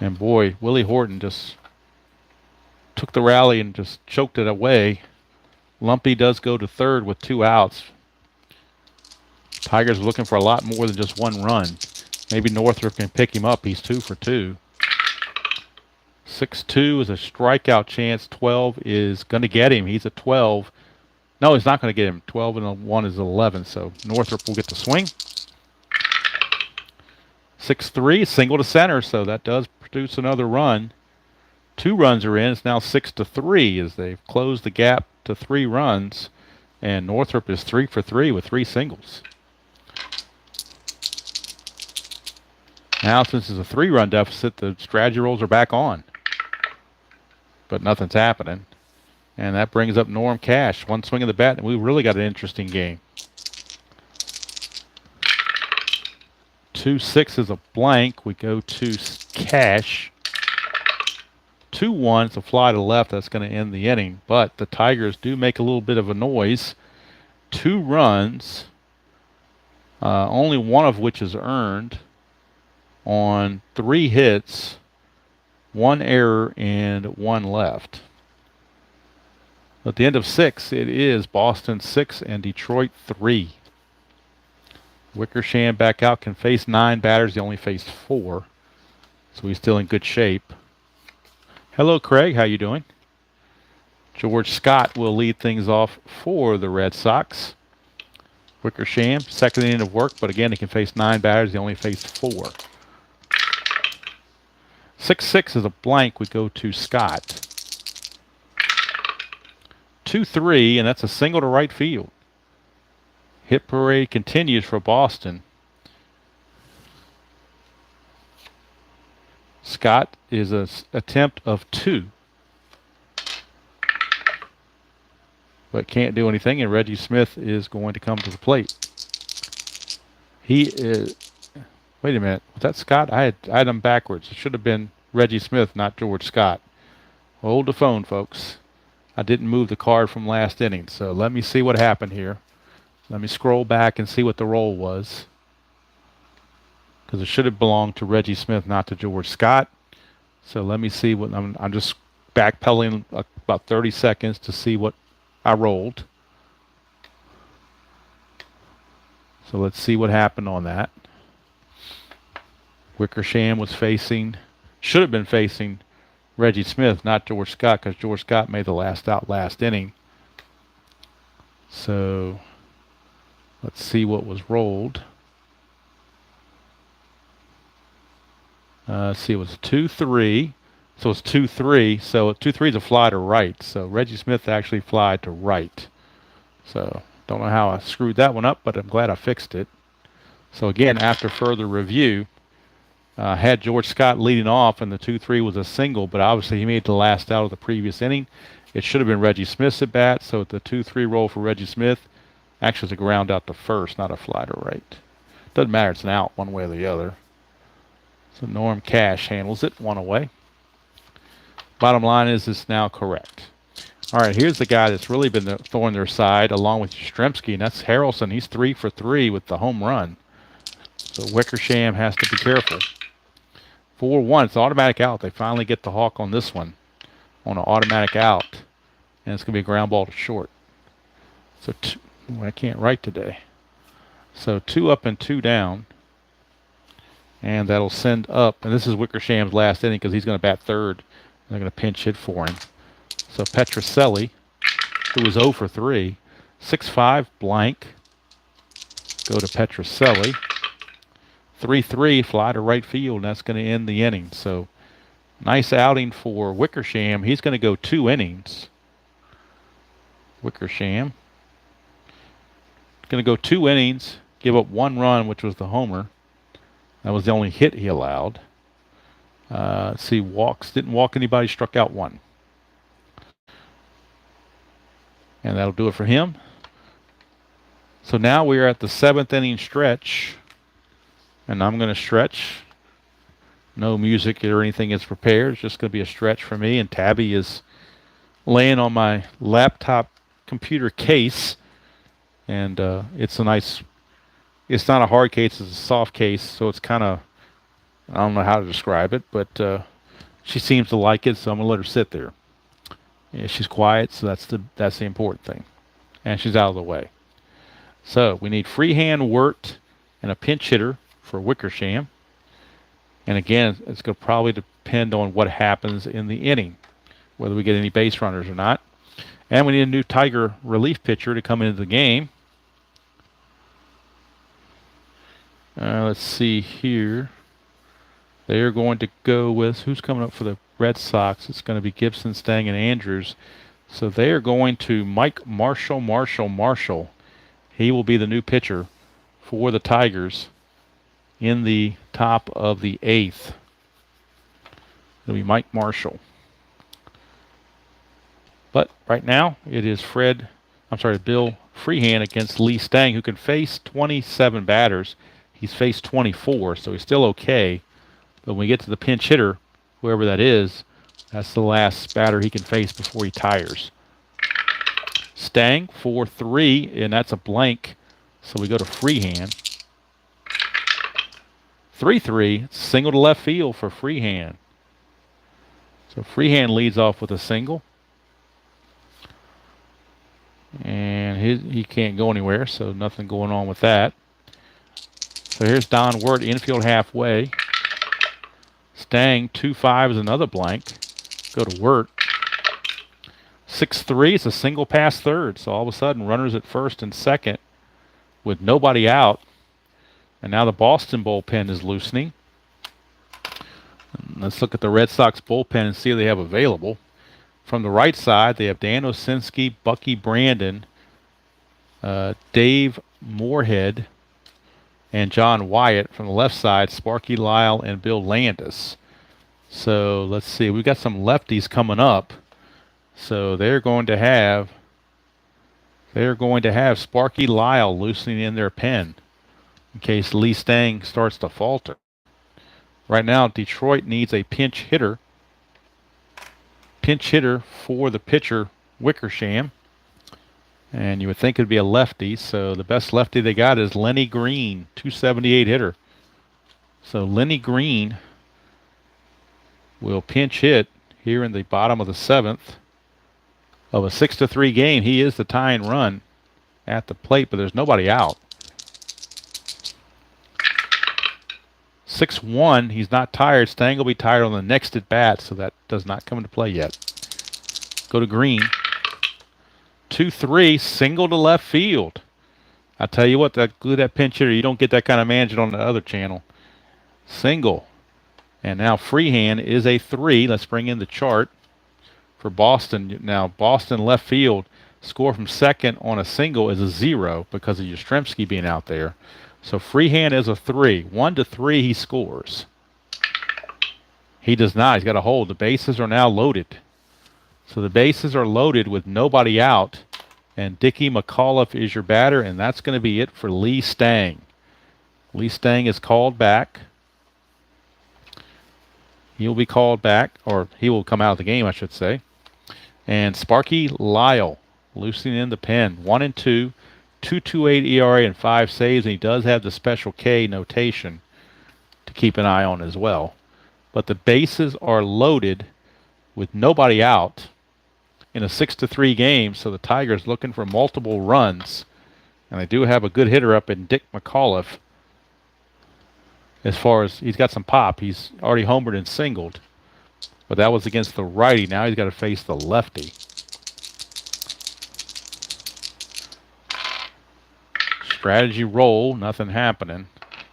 And boy, Willie Horton just took the rally and just choked it away. Lumpy does go to third with 2 outs. Tigers are looking for a lot more than just 1 run. Maybe Northrop can pick him up. He's 2 for 2. 6-2 is a strikeout chance. 12 is going to get him. He's a 12. No, he's not going to get him. 12 and a 1 is 11. So Northrop will get the swing. 6-3, single to center. So that does produce another run. 2 runs are in. It's now 6-3 as they've closed the gap to 3 runs. And Northrop is 3 for 3 with 3 singles. Now, since it's a 3-run deficit, the strategy rolls are back on. But nothing's happening. And that brings up Norm Cash. 1 swing of the bat, and we really got an interesting game. 2-6 is a blank. We go to Cash. 2-1, it's a fly to left. That's going to end the inning. But the Tigers do make a little bit of a noise. 2 runs, only one of which is earned on 3 hits, 1 error, and 1 left. At the end of 6, it is Boston 6 and Detroit 3. Wickersham back out, can face 9 batters. He only faced 4, so he's still in good shape. Hello, Craig. How you doing? George Scott will lead things off for the Red Sox. Wickersham, second inning of work, but again, he can face 9 batters. He only faced 4. 6-6 is a blank. We go to Scott. 2-3, and that's a single to right field. Hit parade continues for Boston. Scott is an attempt of 2. But can't do anything, and Reggie Smith is going to come to the plate. He is... Wait a minute. Was that Scott? I had him backwards. It should have been Reggie Smith, not George Scott. Hold the phone, folks. I didn't move the card from last inning, so let me see what happened here. Let me scroll back and see what the roll was. Because it should have belonged to Reggie Smith, not to George Scott. So let me see what... I'm just backpedaling about 30 seconds to see what I rolled. So let's see what happened on that. Wickersham was facing, should have been facing Reggie Smith, not George Scott, because George Scott made the last out last inning. So let's see what was rolled. Let's see, it was 2-3. So it's 2-3. So 2-3 is a fly to right. So Reggie Smith actually flied to right. So don't know how I screwed that one up, but I'm glad I fixed it. So again, after further review, had George Scott leading off, and the 2-3 was a single, but obviously he made the last out of the previous inning. It should have been Reggie Smith's at bat. So the 2-3 roll for Reggie Smith actually is a ground out to first, not a fly to right. Doesn't matter, it's an out one way or the other. So Norm Cash handles it, one away. Bottom line is it's now correct. All right, here's the guy that's really been the thorn in their side, along with Yastrzemski, and that's Harrelson. He's 3 for 3 with the home run. So Wickersham has to be careful. 4-1, it's automatic out. They finally get the hawk on this one, on an automatic out, and it's going to be a ground ball to short. So I can't write today. So 2 up and 2 down. And that'll send up. And this is Wickersham's last inning because he's going to bat third. They're going to pinch hit for him. So Petrocelli, who was 0 for 3, 6-5 blank. Go to Petrocelli. 3-3 fly to right field, and that's going to end the inning. So nice outing for Wickersham. He's going to go 2 innings. Wickersham. Going to go 2 innings, give up 1 run, which was the homer. That was the only hit he allowed. Let's see, walks. Didn't walk anybody, struck out 1. And that'll do it for him. So now we are at the 7th inning stretch. And I'm going to stretch. No music or anything is prepared. It's just going to be a stretch for me. And Tabby is laying on my laptop computer case. And it's a nice... It's not a hard case, it's a soft case, so it's kind of, I don't know how to describe it, but she seems to like it, so I'm going to let her sit there. Yeah, she's quiet, so that's the important thing. And she's out of the way. So we need freehand, Wirt, and a pinch hitter for Wickersham. And again, it's going to probably depend on what happens in the inning, whether we get any base runners or not. And we need a new Tiger relief pitcher to come into the game. Let's see here. They're going to go with, who's coming up for the Red Sox? It's going to be Gibson, Stang, and Andrews. So they are going to Mike Marshall. He will be the new pitcher for the Tigers in the top of the 8th. It'll be Mike Marshall. But right now, it is Bill Freehand against Lee Stang, who can face 27 batters. He's faced 24, so he's still okay. But when we get to the pinch hitter, whoever that is, that's the last batter he can face before he tires. Stang, 4-3, and that's a blank. So we go to Freehand. 3-3, single to left field for Freehand. So Freehand leads off with a single. And he can't go anywhere, so nothing going on with that. So here's Don Wirt, infield halfway. Stang, 2-5 is another blank. Go to Wirt. 6-3, it's a single past third. So all of a sudden, runners at first and second with nobody out. And now the Boston bullpen is loosening. And let's look at the Red Sox bullpen and see who they have available. From the right side, they have Dan Osinski, Bucky Brandon, Dave Moorhead, and John Wyatt. From the left side, Sparky Lyle and Bill Landis. So let's see, we've got some lefties coming up. So they're going to have Sparky Lyle loosening in their pen in case Lee Stang starts to falter. Right now, Detroit needs a pinch hitter for the pitcher Wickersham. And you would think it would be a lefty, so the best lefty they got is Lenny Green, 278 hitter. So Lenny Green will pinch hit here in the bottom of the 7th of a 6-3 game. He is the tying run at the plate, but there's nobody out. 6-1. He's not tired. Stang will be tired on the next at bat, so that does not come into play yet. Go to Green. 2-3. Single to left field. I tell you what, that pinch hitter, you don't get that kind of management on the other channel. Single. And now Freehand is a 3. Let's bring in the chart for Boston. Now, Boston left field, score from second on a single is a 0 because of Yastrzemski being out there. So Freehand is a 3. 1-3 he scores. He does not. He's got a hold. The bases are now loaded. So the bases are loaded with nobody out. And Dickie McAuliffe is your batter, and that's going to be it for Lee Stang. Lee Stang is called back. He'll be called back, or he will come out of the game, I should say. And Sparky Lyle loosening in the pen. 1-2, 2.28 ERA and 5 saves, and he does have the special K notation to keep an eye on as well. But the bases are loaded with nobody out in a 6-3 game, so the Tigers looking for multiple runs. And they do have a good hitter up in Dick McAuliffe. As far as he's got some pop, he's already homered and singled. But that was against the righty. Now he's got to face the lefty. Strategy roll, nothing happening.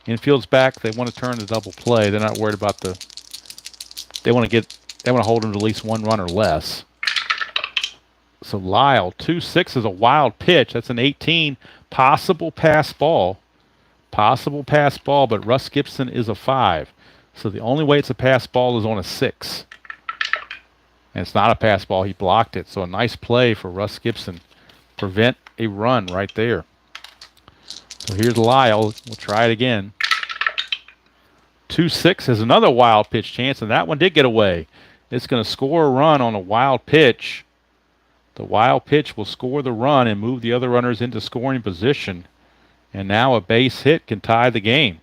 Infield's back. They want to turn the double play. They're not worried about the. They want to hold him to at least 1 run or less. So Lyle, 2-6 is a wild pitch. That's an 18. Possible pass ball. Possible pass ball, but Russ Gibson is a 5. So the only way it's a pass ball is on a 6. And it's not a pass ball. He blocked it. So a nice play for Russ Gibson. Prevent a run right there. So here's Lyle. We'll try it again. 2-6 is another wild pitch chance, and that one did get away. It's going to score a run on a wild pitch. The wild pitch will score the run and move the other runners into scoring position. And now a base hit can tie the game.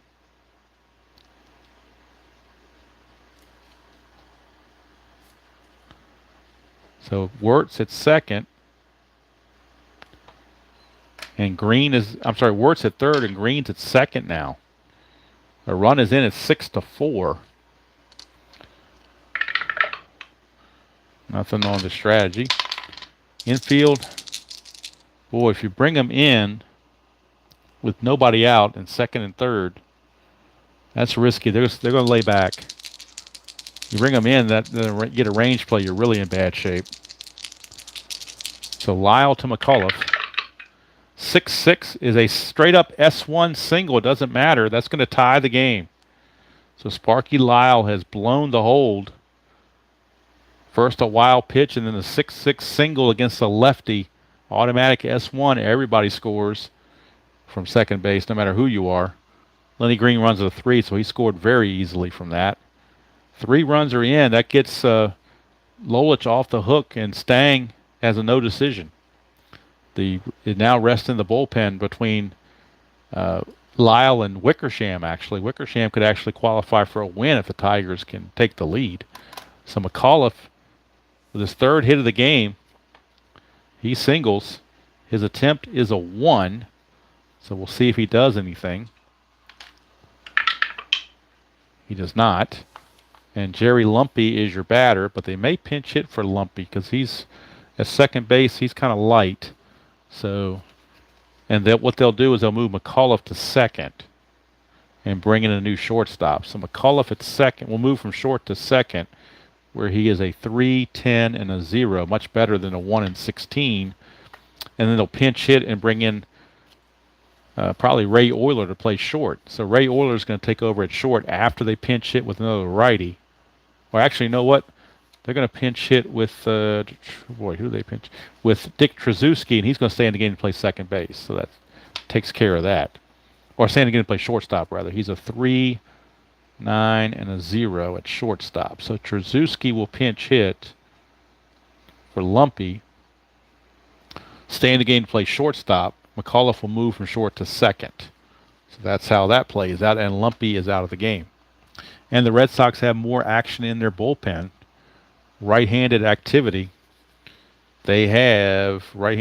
So Wirtz at second. And Wirtz at third and Green's at second now. The run is in at 6-4. Nothing on the strategy. Infield, boy, if you bring them in with nobody out in second and third, that's risky. They're going to lay back. You bring them in, get a range play, you're really in bad shape. So Lyle to McAuliffe. 6-6 is a straight-up S1 single. It doesn't matter. That's going to tie the game. So Sparky Lyle has blown the hold. First a wild pitch and then a 6-6 single against a lefty. Automatic S1. Everybody scores from second base, no matter who you are. Lenny Green runs a 3, so he scored very easily from that. 3 runs are in. That gets Lolich off the hook, and Stang has a no decision. It now rests in the bullpen between Lyle and Wickersham, actually. Wickersham could actually qualify for a win if the Tigers can take the lead. So McAuliffe, with his 3rd hit of the game, he singles. His attempt is a 1, so we'll see if he does anything. He does not. And Jerry Lumpy is your batter, but they may pinch hit for Lumpy because he's at second base. He's kind of light. So, and what they'll do is they'll move McAuliffe to second and bring in a new shortstop. So McAuliffe at second will move from short to second, where he is a 3, 10, and a 0, much better than a 1 and 16. And then they'll pinch hit and bring in probably Ray Euler to play short. So Ray Euler is going to take over at short after they pinch hit with another righty. Or actually, you know what? They're going to pinch hit with, who do they pinch? With Dick Trzeski, and he's going to stay in the game to play second base. So that takes care of that. Or stay in the game to play shortstop, rather. He's a 3, 9, and a 0 at shortstop. So Trzeski will pinch hit for Lumpy. Stay in the game to play shortstop. McAuliffe will move from short to second. So that's how that plays out, and Lumpy is out of the game. And the Red Sox have more action in their bullpen. Right-handed activity. They have Dan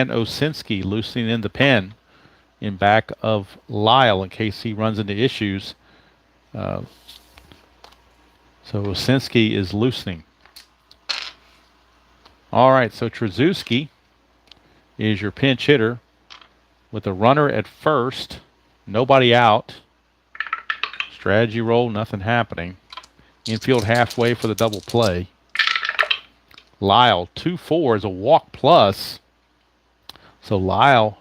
Osinski loosening in the pen. in back of Lyle in case he runs into issues. So Osinski is loosening. All right, so Trzaskowski is your pinch hitter with a runner at first, nobody out. Strategy roll, nothing happening. Infield halfway for the double play. Lyle, 2-4 is a walk plus. So Lyle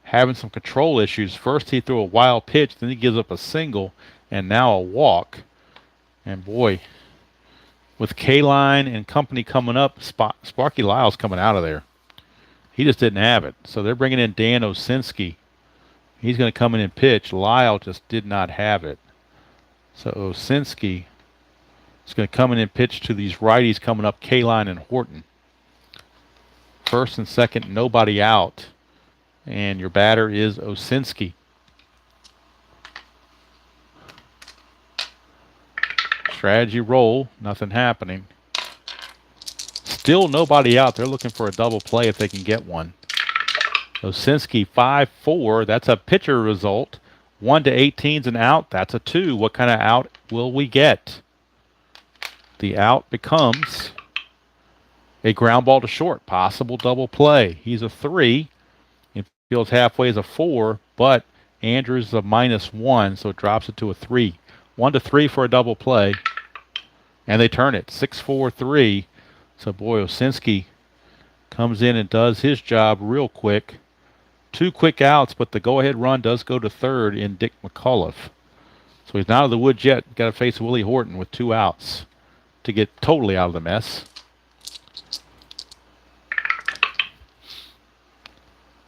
having some control issues. First he threw a wild pitch, then he gives up a single, and now a walk. And boy, with K-Line and company coming up, Sparky Lyle's coming out of there. He just didn't have it. So they're bringing in Dan Osinski. He's going to come in and pitch. Lyle just did not have it. So Osinski is going to come in and pitch to these righties coming up, K-Line and Horton. First and second, nobody out. And your batter is Osinski. Strategy roll, nothing happening. Still nobody out. They're looking for a double play if they can get one. Osinski 5-4. That's a pitcher result. 1 to 18's an out. That's a 2. What kind of out will we get? The out becomes a ground ball to short. Possible double play. He's a 3. Infield's halfway is a 4, but Andrews is a -1, so it drops it to a 3. 1 to 3 for a double play. And they turn it. 6-4-3. So boy, Osinski comes in and does his job real quick. 2 quick outs, but the go-ahead run does go to third in Dick McCullough. So he's not out of the woods yet. Got to face Willie Horton with 2 outs to get totally out of the mess.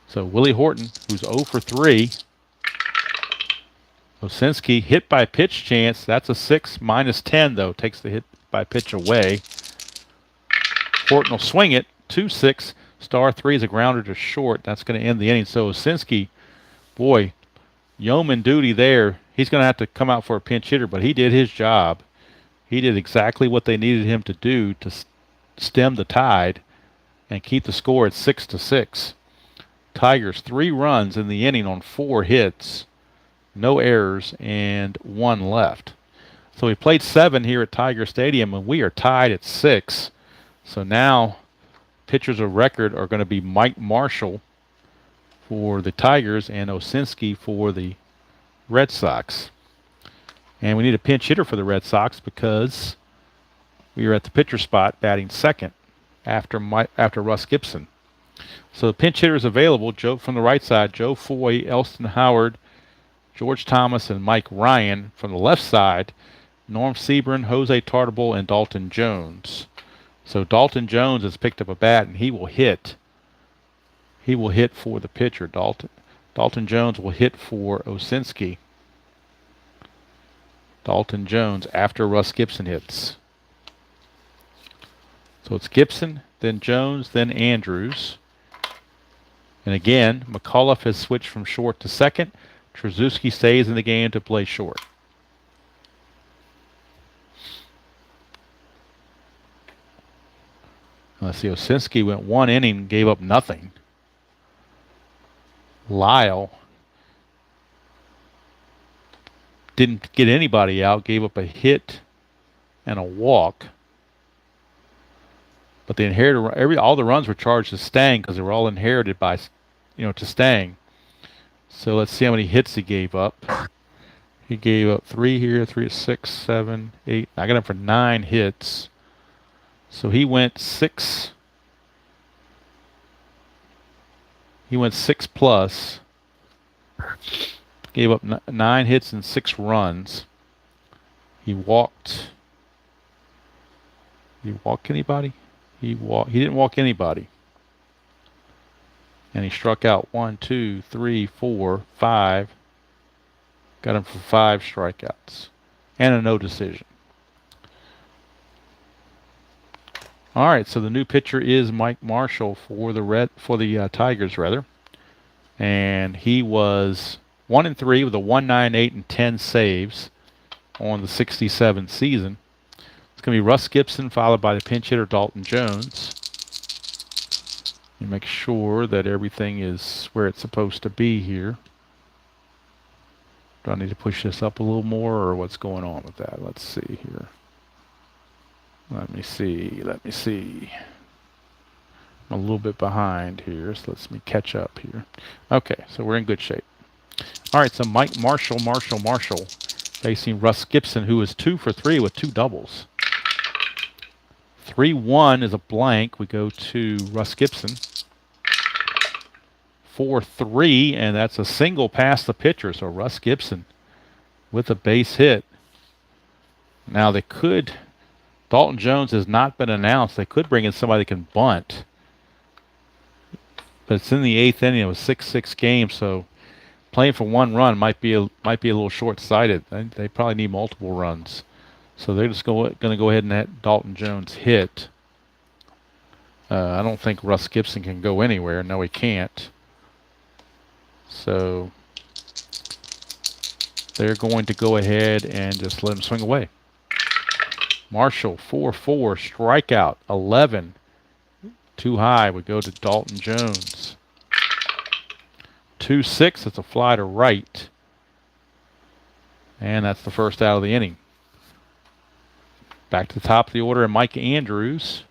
So Willie Horton, who's 0 for 3. Osinski hit by pitch chance. That's a 6, -10 though. Takes the hit by pitch away. Horton will swing it. 2-6. Star 3 is a grounder to short. That's going to end the inning. So Osinski, boy, yeoman duty there. He's going to have to come out for a pinch hitter, but he did his job. He did exactly what they needed him to do to stem the tide and keep the score at 6-6. Tigers 3 runs in the inning on 4 hits. No errors, and 1 left. So we played 7 here at Tiger Stadium, and we are tied at 6. So now pitchers of record are going to be Mike Marshall for the Tigers and Osinski for the Red Sox. And we need a pinch hitter for the Red Sox because we are at the pitcher spot batting second after Russ Gibson. So the pinch hitters available, Joe from the right side, Joe Foy, Elston Howard, George Thomas, and Mike Ryan. From the left side, Norm Sebring, Jose Tartabull, and Dalton Jones. So Dalton Jones has picked up a bat, and he will hit. He will hit for the pitcher, Dalton. Dalton Jones will hit for Osinski. Dalton Jones after Russ Gibson hits. So it's Gibson, then Jones, then Andrews. And again, McCullough has switched from short to second. Trzaskowski stays in the game to play short. Let's see, Osinski went 1 inning, gave up nothing. Lyle didn't get anybody out, gave up a hit and a walk. But the inherited, all the runs were charged to Stang because they were all inherited by, to Stang. So let's see how many hits he gave up. He gave up 3 here, 3, 6, 7, 8. I got him for 9 hits. So he went 6. He went 6 plus. Gave up 9 hits and 6 runs. He walked. Did he walk anybody? He didn't walk anybody. And he struck out 1, 2, 3, 4, 5. Got him for 5 strikeouts and a no decision. All right, so the new pitcher is Mike Marshall for the Tigers rather, and he was 1-3 with a 1.98 and 10 saves on the '67 season. It's going to be Russ Gibson followed by the pinch hitter Dalton Jones. You make sure that everything is where it's supposed to be here. Do I need to push this up a little more, or what's going on with that? Let's see here. Let me see. I'm a little bit behind here, so let me catch up here. Okay, so we're in good shape. All right, so Mike Marshall facing Russ Gibson, who is 2 for 3 with 2 doubles. 3-1 is a blank. We go to Russ Gibson. 4-3, and that's a single past the pitcher. So Russ Gibson with a base hit. Now they could, Dalton Jones has not been announced. They could bring in somebody that can bunt. But it's in the 8th inning. It was 6-6 game, so playing for 1 run might be a little short-sighted. They probably need multiple runs. So they're just going to go ahead and let Dalton Jones hit. I don't think Russ Gibson can go anywhere. No, he can't. So they're going to go ahead and just let him swing away. Marshall, 4-4, strikeout, 11. Too high. We go to Dalton Jones. 2-6, it's a fly to right. And that's the first out of the inning. Back to the top of the order, and Mike Andrews.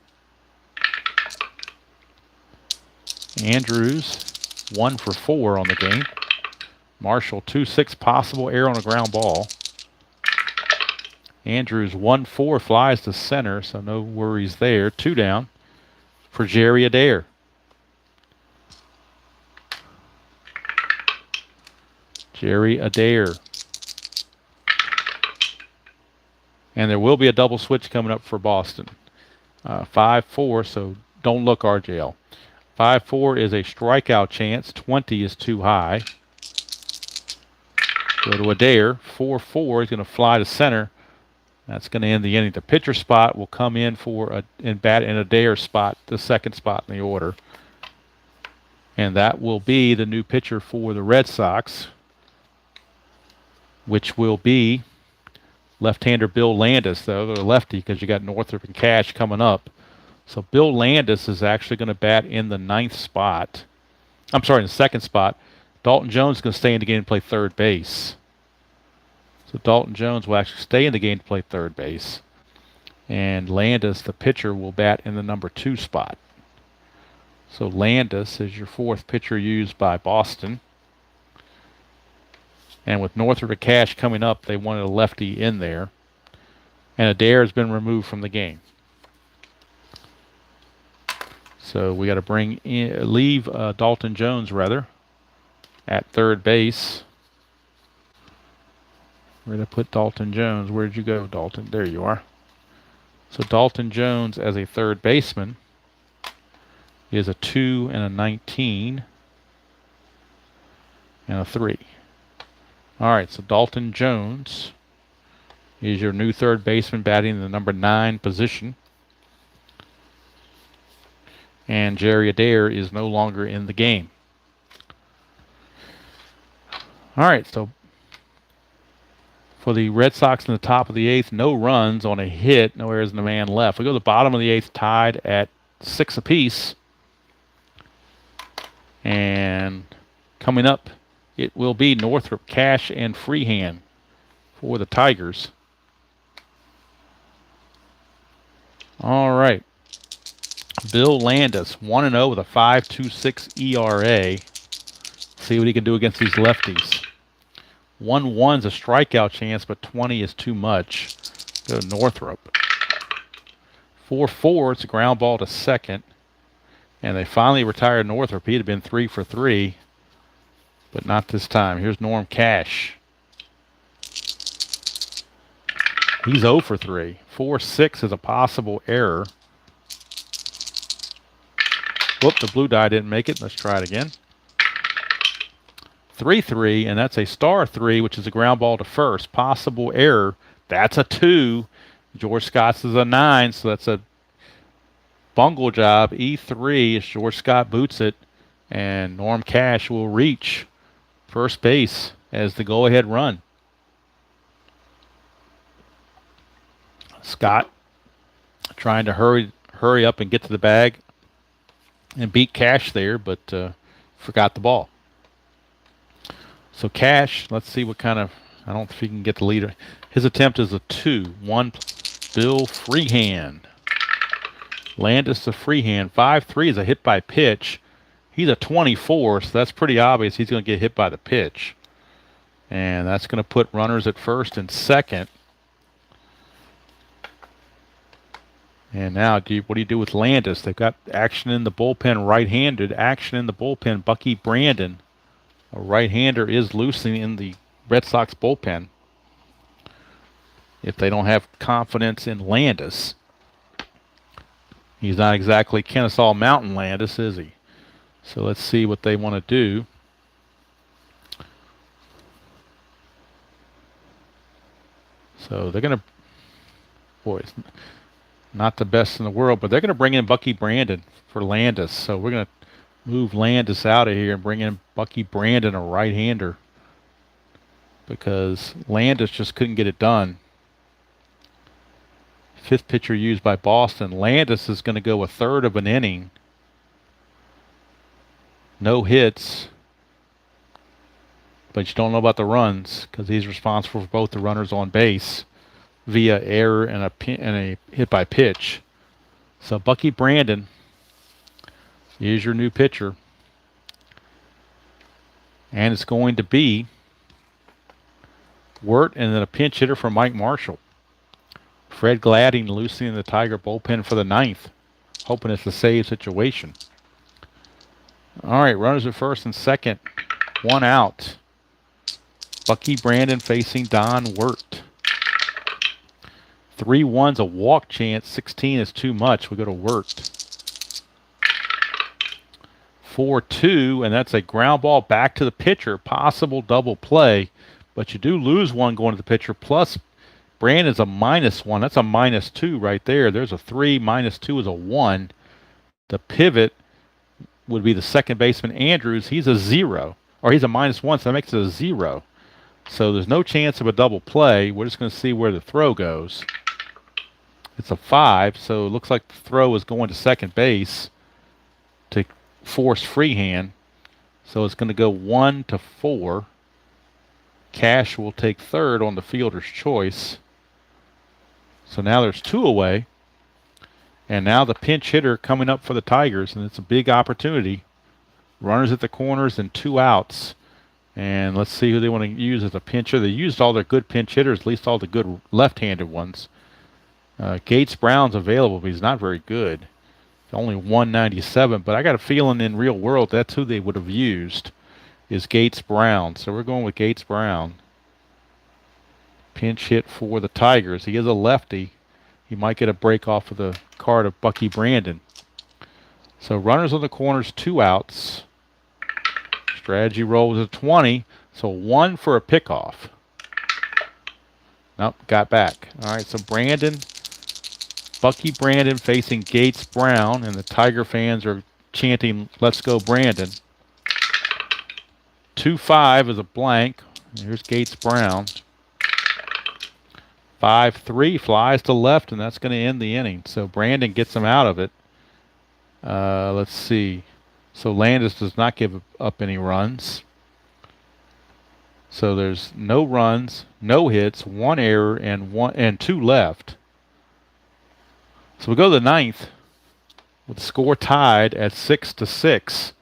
Andrews, 1 for 4 on the game. Marshall, 2-6, possible error on a ground ball. Andrews, 1-4, flies to center, so no worries there. 2 down for Jerry Adair. Jerry Adair. And there will be a double switch coming up for Boston. 5-4, so don't look, RJL. 5-4 is a strikeout chance. 20 is too high. Go to Adair. 4-4 is going to fly to center. That's going to end the inning. The pitcher spot will come in for in Adair's spot, the second spot in the order. And that will be the new pitcher for the Red Sox, which will be left-hander Bill Landis, though. They're lefty because you got Northrop and Cash coming up. So Bill Landis is actually going to bat in the 9th spot. I'm sorry, in the 2nd spot. Dalton Jones is going to stay in the game and play third base. So Dalton Jones will actually stay in the game to play third base. And Landis, the pitcher, will bat in the number 2 spot. So Landis is your 4th pitcher used by Boston. And with Northrop and Cash coming up, they wanted a lefty in there. And Adair has been removed from the game. So we got to leave Dalton Jones, rather, at third base. We're going to put Dalton Jones. Where'd you go, Dalton? There you are. So Dalton Jones as a third baseman is a 2 and a 19 and a 3. All right, so Dalton Jones is your new third baseman batting in the number 9 position. And Jerry Adair is no longer in the game. All right, so for the Red Sox in the top of the 8th, no runs on a hit, no errors and a man left. We go to the bottom of the 8th, tied at 6 apiece. And coming up, it will be Northrop, Cash, and Freehand for the Tigers. All right. Bill Landis, 1-0 with a 5.26 ERA. See what he can do against these lefties. 1-1's a strikeout chance, but 20 is too much. Go to Northrop. 4-4, it's a ground ball to second. And they finally retired Northrop. He'd have been 3 for 3, but not this time. Here's Norm Cash. He's 0 for 3. 4-6 is a possible error. Whoop, the blue die didn't make it. Let's try it again. 3-3, and that's a star 3, which is a ground ball to first. Possible error. That's a 2. George Scott's is a 9, so that's a bungle job. E3 as George Scott boots it, and Norm Cash will reach first base as the go-ahead run. Scott trying to hurry up and get to the bag and beat Cash there, but forgot the ball. So Cash, let's see what kind of I don't think he can get the leader. His attempt is a 2-1. Bill Freehand. Landis to Freehand. 5-3 is a hit by pitch. He's a 24, so that's pretty obvious he's going to get hit by the pitch. And that's going to put runners at first and second. And now, what do you do with Landis? They've got action in the bullpen, right-handed. Action in the bullpen, Bucky Brandon. A right-hander is loosening in the Red Sox bullpen if they don't have confidence in Landis. He's not exactly Kennesaw Mountain Landis, is he? So let's see what they want to do. So they're going to, boy, it's not the best in the world, but they're going to bring in Bucky Brandon for Landis. So we're going to move Landis out of here and bring in Bucky Brandon, a right-hander, because Landis just couldn't get it done. Fifth pitcher used by Boston. Landis is going to go a third of an inning. No hits. But you don't know about the runs because he's responsible for both the runners on base via error and a hit by pitch. So Bucky Brandon is your new pitcher. And it's going to be Wirt and then a pinch hitter for Mike Marshall. Fred Gladding loosening the Tiger bullpen for the ninth, hoping it's a save situation. All right, runners at first and second. One out. Bucky Brandon facing Don Wirt. 3-1's a walk chance. 16 is too much. We go to Wirt. 4-2, and that's a ground ball back to the pitcher. Possible double play, but you do lose one going to the pitcher. Plus, Brandon's a -1. That's a -2 right there. There's a 3. -2 is a 1. The pivot would be the second baseman, Andrews. He's a 0. Or he's a -1, so that makes it a 0. So there's no chance of a double play. We're just going to see where the throw goes. It's a 5, so it looks like the throw is going to second base to force Freehand. So it's going to go 1-4. Cash will take third on the fielder's choice. So now there's 2 away. And now the pinch hitter coming up for the Tigers, and it's a big opportunity. Runners at the corners and 2 outs. And let's see who they want to use as a pincher. They used all their good pinch hitters, at least all the good left-handed ones. Gates Brown's available, but he's not very good. Only 197, but I got a feeling in real world that's who they would have used, is Gates Brown. So we're going with Gates Brown. Pinch hit for the Tigers. He is a lefty. He might get a break off of the card of Bucky Brandon. So runners on the corners, 2 outs. Strategy roll was a 20, so 1 for a pickoff. Nope, got back. All right, so Bucky Brandon facing Gates Brown, and the Tiger fans are chanting, "Let's go Brandon." 2-5 is a blank. Here's Gates Brown. 5-3 flies to left, and that's going to end the inning. So Brandon gets him out of it. Let's see. So Landis does not give up any runs. So there's no runs, no hits, 1 error, and 2 left. So we go to the ninth with the score tied at 6-6.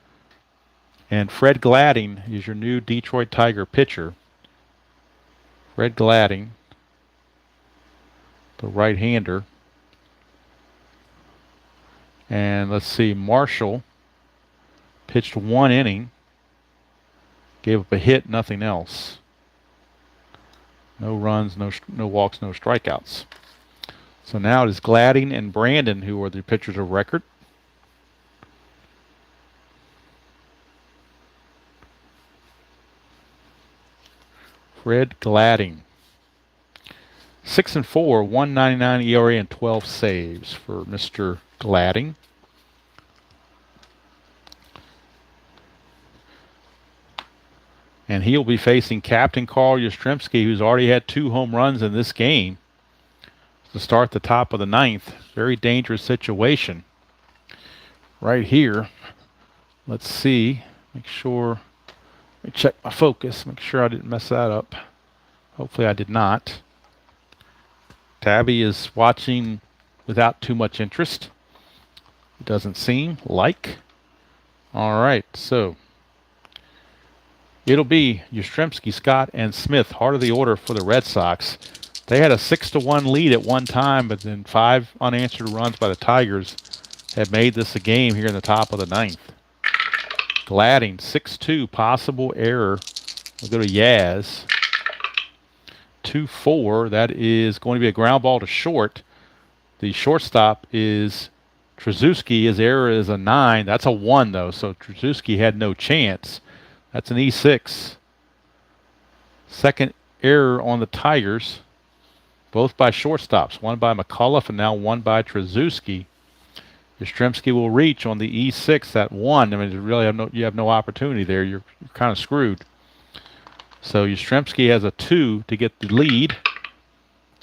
And Fred Gladding is your new Detroit Tiger pitcher. Fred Gladding, the right-hander. And let's see, Marshall pitched 1 inning. Gave up a hit, nothing else. No runs, no walks, no strikeouts. So now it is Gladding and Brandon who are the pitchers of record. Fred Gladding. 6-4, 1.99 ERA and 12 saves for Mr. Gladding. And he'll be facing Captain Carl Yastrzemski, who's already had 2 home runs in this game, to start the top of the ninth. Very dangerous situation right here. Let's see. Let me check my focus. Make sure I didn't mess that up. Hopefully I did not. Tabby is watching without too much interest. It doesn't seem like. All right, so it'll be Yastrzemski, Scott, and Smith, heart of the order for the Red Sox. They had a 6-1 lead at one time, but then 5 unanswered runs by the Tigers have made this a game here in the top of the 9th. Gladding, 6-2, possible error. We'll go to Yaz. 2-4, that is going to be a ground ball to short. The shortstop is Trzeski. His error is a 9. That's a 1, though, so Trzeski had no chance. That's an E6. Second error on the Tigers, both by shortstops. One by McAuliffe and now one by Trzeski. Yastrzemski will reach on the E6, that 1. I mean, you have no opportunity there. You're kind of screwed. So Yastrzemski has a 2 to get the lead.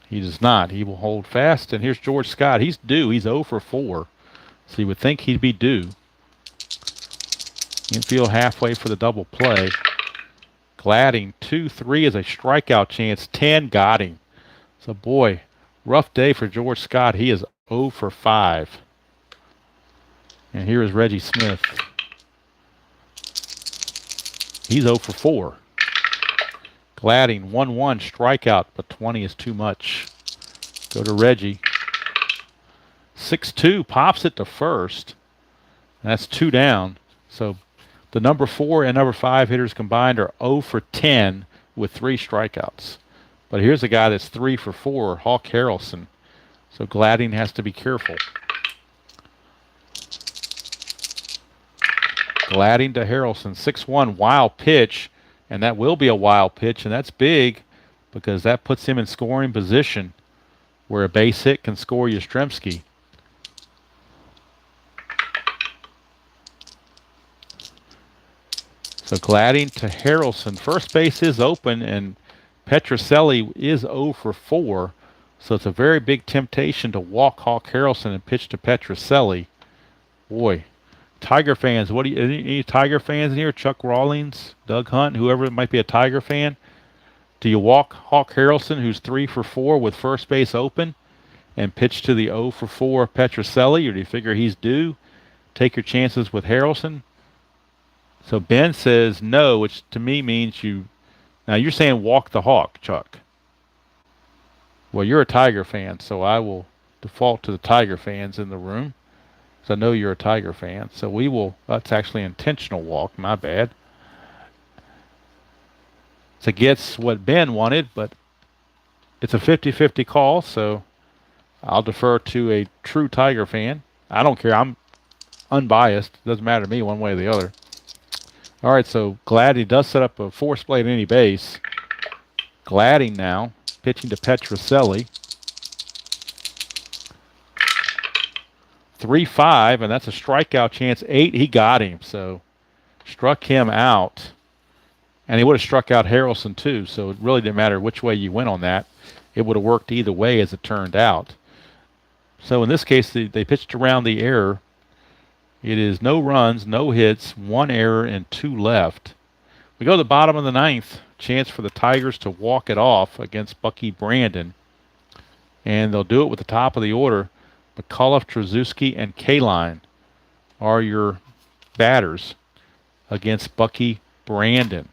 He does not. He will hold fast. And here's George Scott. He's due. He's 0 for 4. So you would think he'd be due. Infield halfway for the double play. Gladding, 2-3 is a strikeout chance. 10 got him. So, boy, rough day for George Scott. He is 0 for 5. And here is Reggie Smith. He's 0 for 4. Gladding, 1-1 strikeout, but 20 is too much. Go to Reggie. 6-2, pops it to first. That's 2 down. So the number 4 and number 5 hitters combined are 0 for 10 with 3 strikeouts. But here's a guy that's 3 for 4, Hawk Harrelson. So Gladding has to be careful. Gladding to Harrelson, 6-1, wild pitch. And that will be a wild pitch, and that's big because that puts him in scoring position where a base hit can score Yastrzemski. So Gladding to Harrelson. First base is open, and Petrocelli is 0 for 4. So it's a very big temptation to walk Hawk Harrelson and pitch to Petrocelli. Boy, Tiger fans, any Tiger fans in here? Chuck Rawlings, Doug Hunt, whoever might be a Tiger fan. Do you walk Hawk Harrelson, who's 3 for 4 with first base open, and pitch to the 0 for 4 Petrocelli, or do you figure he's due? Take your chances with Harrelson. So Ben says no, which to me means you. Now you're saying walk the Hawk, Chuck. Well, you're a Tiger fan, so I will default to the Tiger fans in the room. So I know you're a Tiger fan. So we will, that's actually an intentional walk, my bad. So gets what Ben wanted, but it's a 50-50 call, so I'll defer to a true Tiger fan. I don't care. I'm unbiased. Doesn't matter to me one way or the other. All right, so Gladding does set up a force play at any base. Gladding now, pitching to Petrocelli. 3-5, and that's a strikeout chance. 8, he got him, so struck him out. And he would have struck out Harrelson too, so it really didn't matter which way you went on that. It would have worked either way as it turned out. So in this case, they pitched around the error. It is no runs, no hits, 1 error, and 2 left. We go to the bottom of the 9th. Chance for the Tigers to walk it off against Bucky Brandon. And they'll do it with the top of the order. McAuliffe, Trzeski, and Kaline are your batters against Bucky Brandon.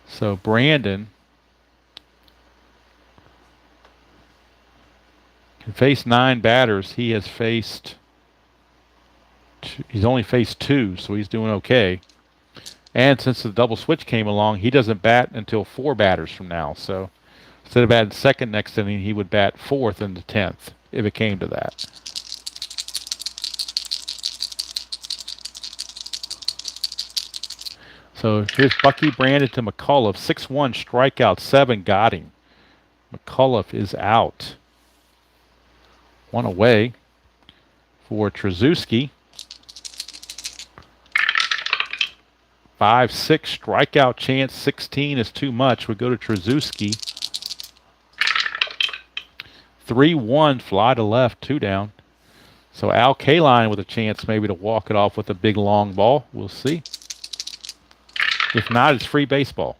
So Brandon can face 9 batters. He has faced he's only faced 2, so he's doing okay. And since the double switch came along, he doesn't bat until 4 batters from now. So instead of batting second next inning, he would bat 4th in the 10th if it came to that. So here's Bucky Brandon to McAuliffe. 6-1 strikeout, 7 got him. McAuliffe is out. 1 away for Trzeski. 5-6 strikeout chance. 16 is too much. We go to Trzeski. 3-1 fly to left, 2 down. So Al Kaline with a chance maybe to walk it off with a big long ball. We'll see. If not, it's free baseball.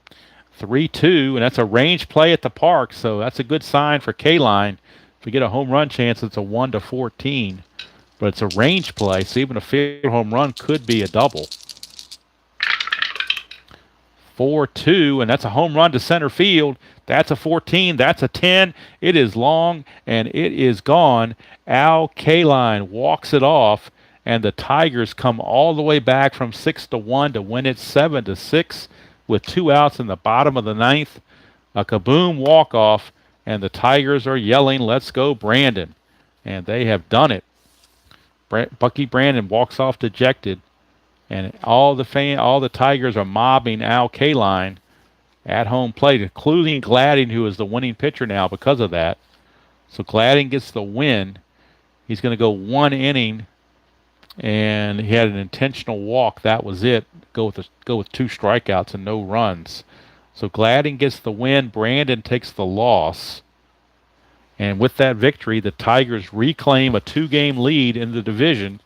3-2, and that's a range play at the park, so that's a good sign for K-Line. If we get a home run chance, it's a 1-14, but it's a range play, so even a field home run could be a double. 4-2, and that's a home run to center field. That's a 14. That's a 10. It is long, and it is gone. Al Kaline walks it off, and the Tigers come all the way back from 6-1 to win it 7-6 with 2 outs in the bottom of the ninth. A kaboom walk-off, and the Tigers are yelling, "Let's go, Brandon." And they have done it. Bucky Brandon walks off dejected. And all the Tigers are mobbing Al Kaline at home plate, including Gladding, who is the winning pitcher now because of that. So Gladding gets the win. He's going to go 1 inning, and he had an intentional walk. That was it. Go with 2 strikeouts and no runs. So Gladding gets the win. Brandon takes the loss. And with that victory, the Tigers reclaim a 2-game lead in the division.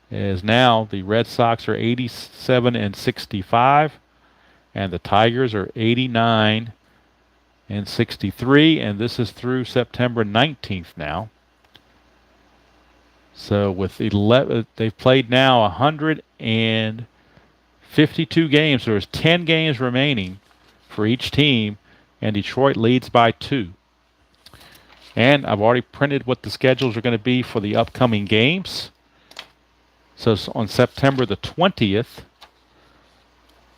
As now the Red Sox are 87-65, and the Tigers are 89-63, and this is through September 19th now. So with 11, they've played now 152 games. So there's 10 games remaining for each team, and Detroit leads by 2. And I've already printed what the schedules are going to be for the upcoming games. So on September the 20th,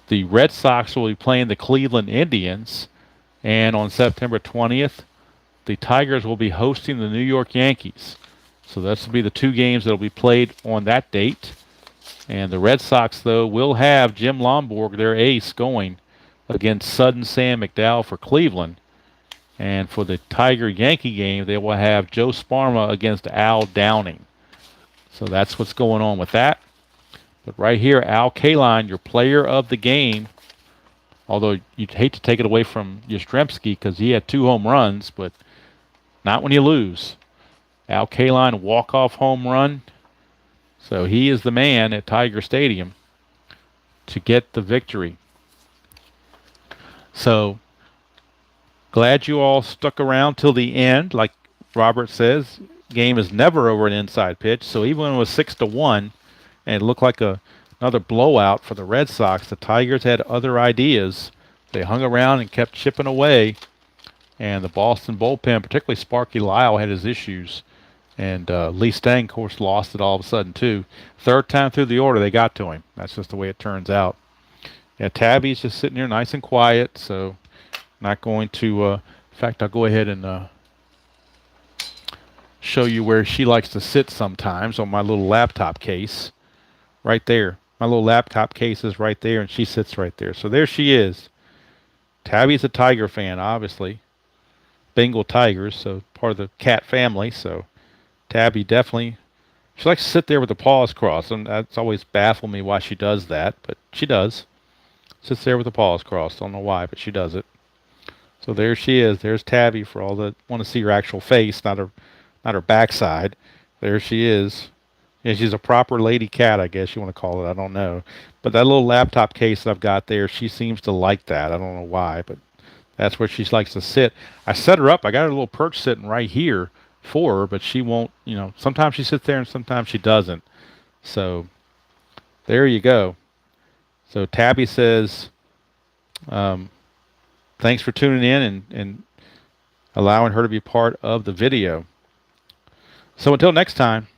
the Red Sox will be playing the Cleveland Indians. And on September 20th, the Tigers will be hosting the New York Yankees. So this will be the 2 games that will be played on that date. And the Red Sox, though, will have Jim Lomborg, their ace, going against Sudden Sam McDowell for Cleveland. And for the Tiger-Yankee game, they will have Joe Sparma against Al Downing. So that's what's going on with that. But right here, Al Kaline, your player of the game, although you'd hate to take it away from Yastrzemski because he had 2 home runs, but not when you lose. Al Kaline, walk-off home run. So he is the man at Tiger Stadium to get the victory. So glad you all stuck around till the end. Like Robert says, game is never over an inside pitch. So even when it was 6-1 and it looked like another blowout for the Red Sox, the Tigers had other ideas. They hung around and kept chipping away. And the Boston bullpen, particularly Sparky Lyle, had his issues. And Lee Stang, of course, lost it all of a sudden, too. Third time through the order, they got to him. That's just the way it turns out. Yeah, Tabby's just sitting here nice and quiet, so not going to... in fact, I'll go ahead and show you where she likes to sit sometimes on my little laptop case. Right there. My little laptop case is right there, and she sits right there. So there she is. Tabby's a Tiger fan, obviously. Bengal Tigers, so part of the cat family, so... Tabby definitely, she likes to sit there with the paws crossed, and that's always baffled me why she does that, but she does. Sits there with the paws crossed. Don't know why, but she does it. So there she is. There's Tabby for all that want to see her actual face, not her backside. There she is. Yeah, she's a proper lady cat, I guess you want to call it. I don't know. But that little laptop case that I've got there, she seems to like that. I don't know why, but that's where she likes to sit. I set her up. I got her little perch sitting right here for her, but she won't, sometimes she sits there and sometimes she doesn't. So there you go. So Tabby says, thanks for tuning in and allowing her to be part of the video. So until next time,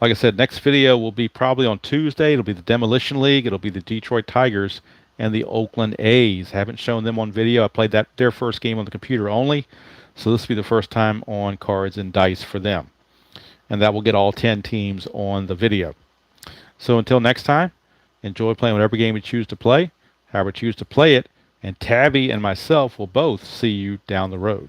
like I said, next video will be probably on Tuesday. It'll be the Demolition League. It'll be the Detroit Tigers and the Oakland A's. Haven't shown them on video. I played their first game on the computer only. So this will be the first time on cards and dice for them. And that will get all 10 teams on the video. So until next time, enjoy playing whatever game you choose to play, however you choose to play it, and Tabby and myself will both see you down the road.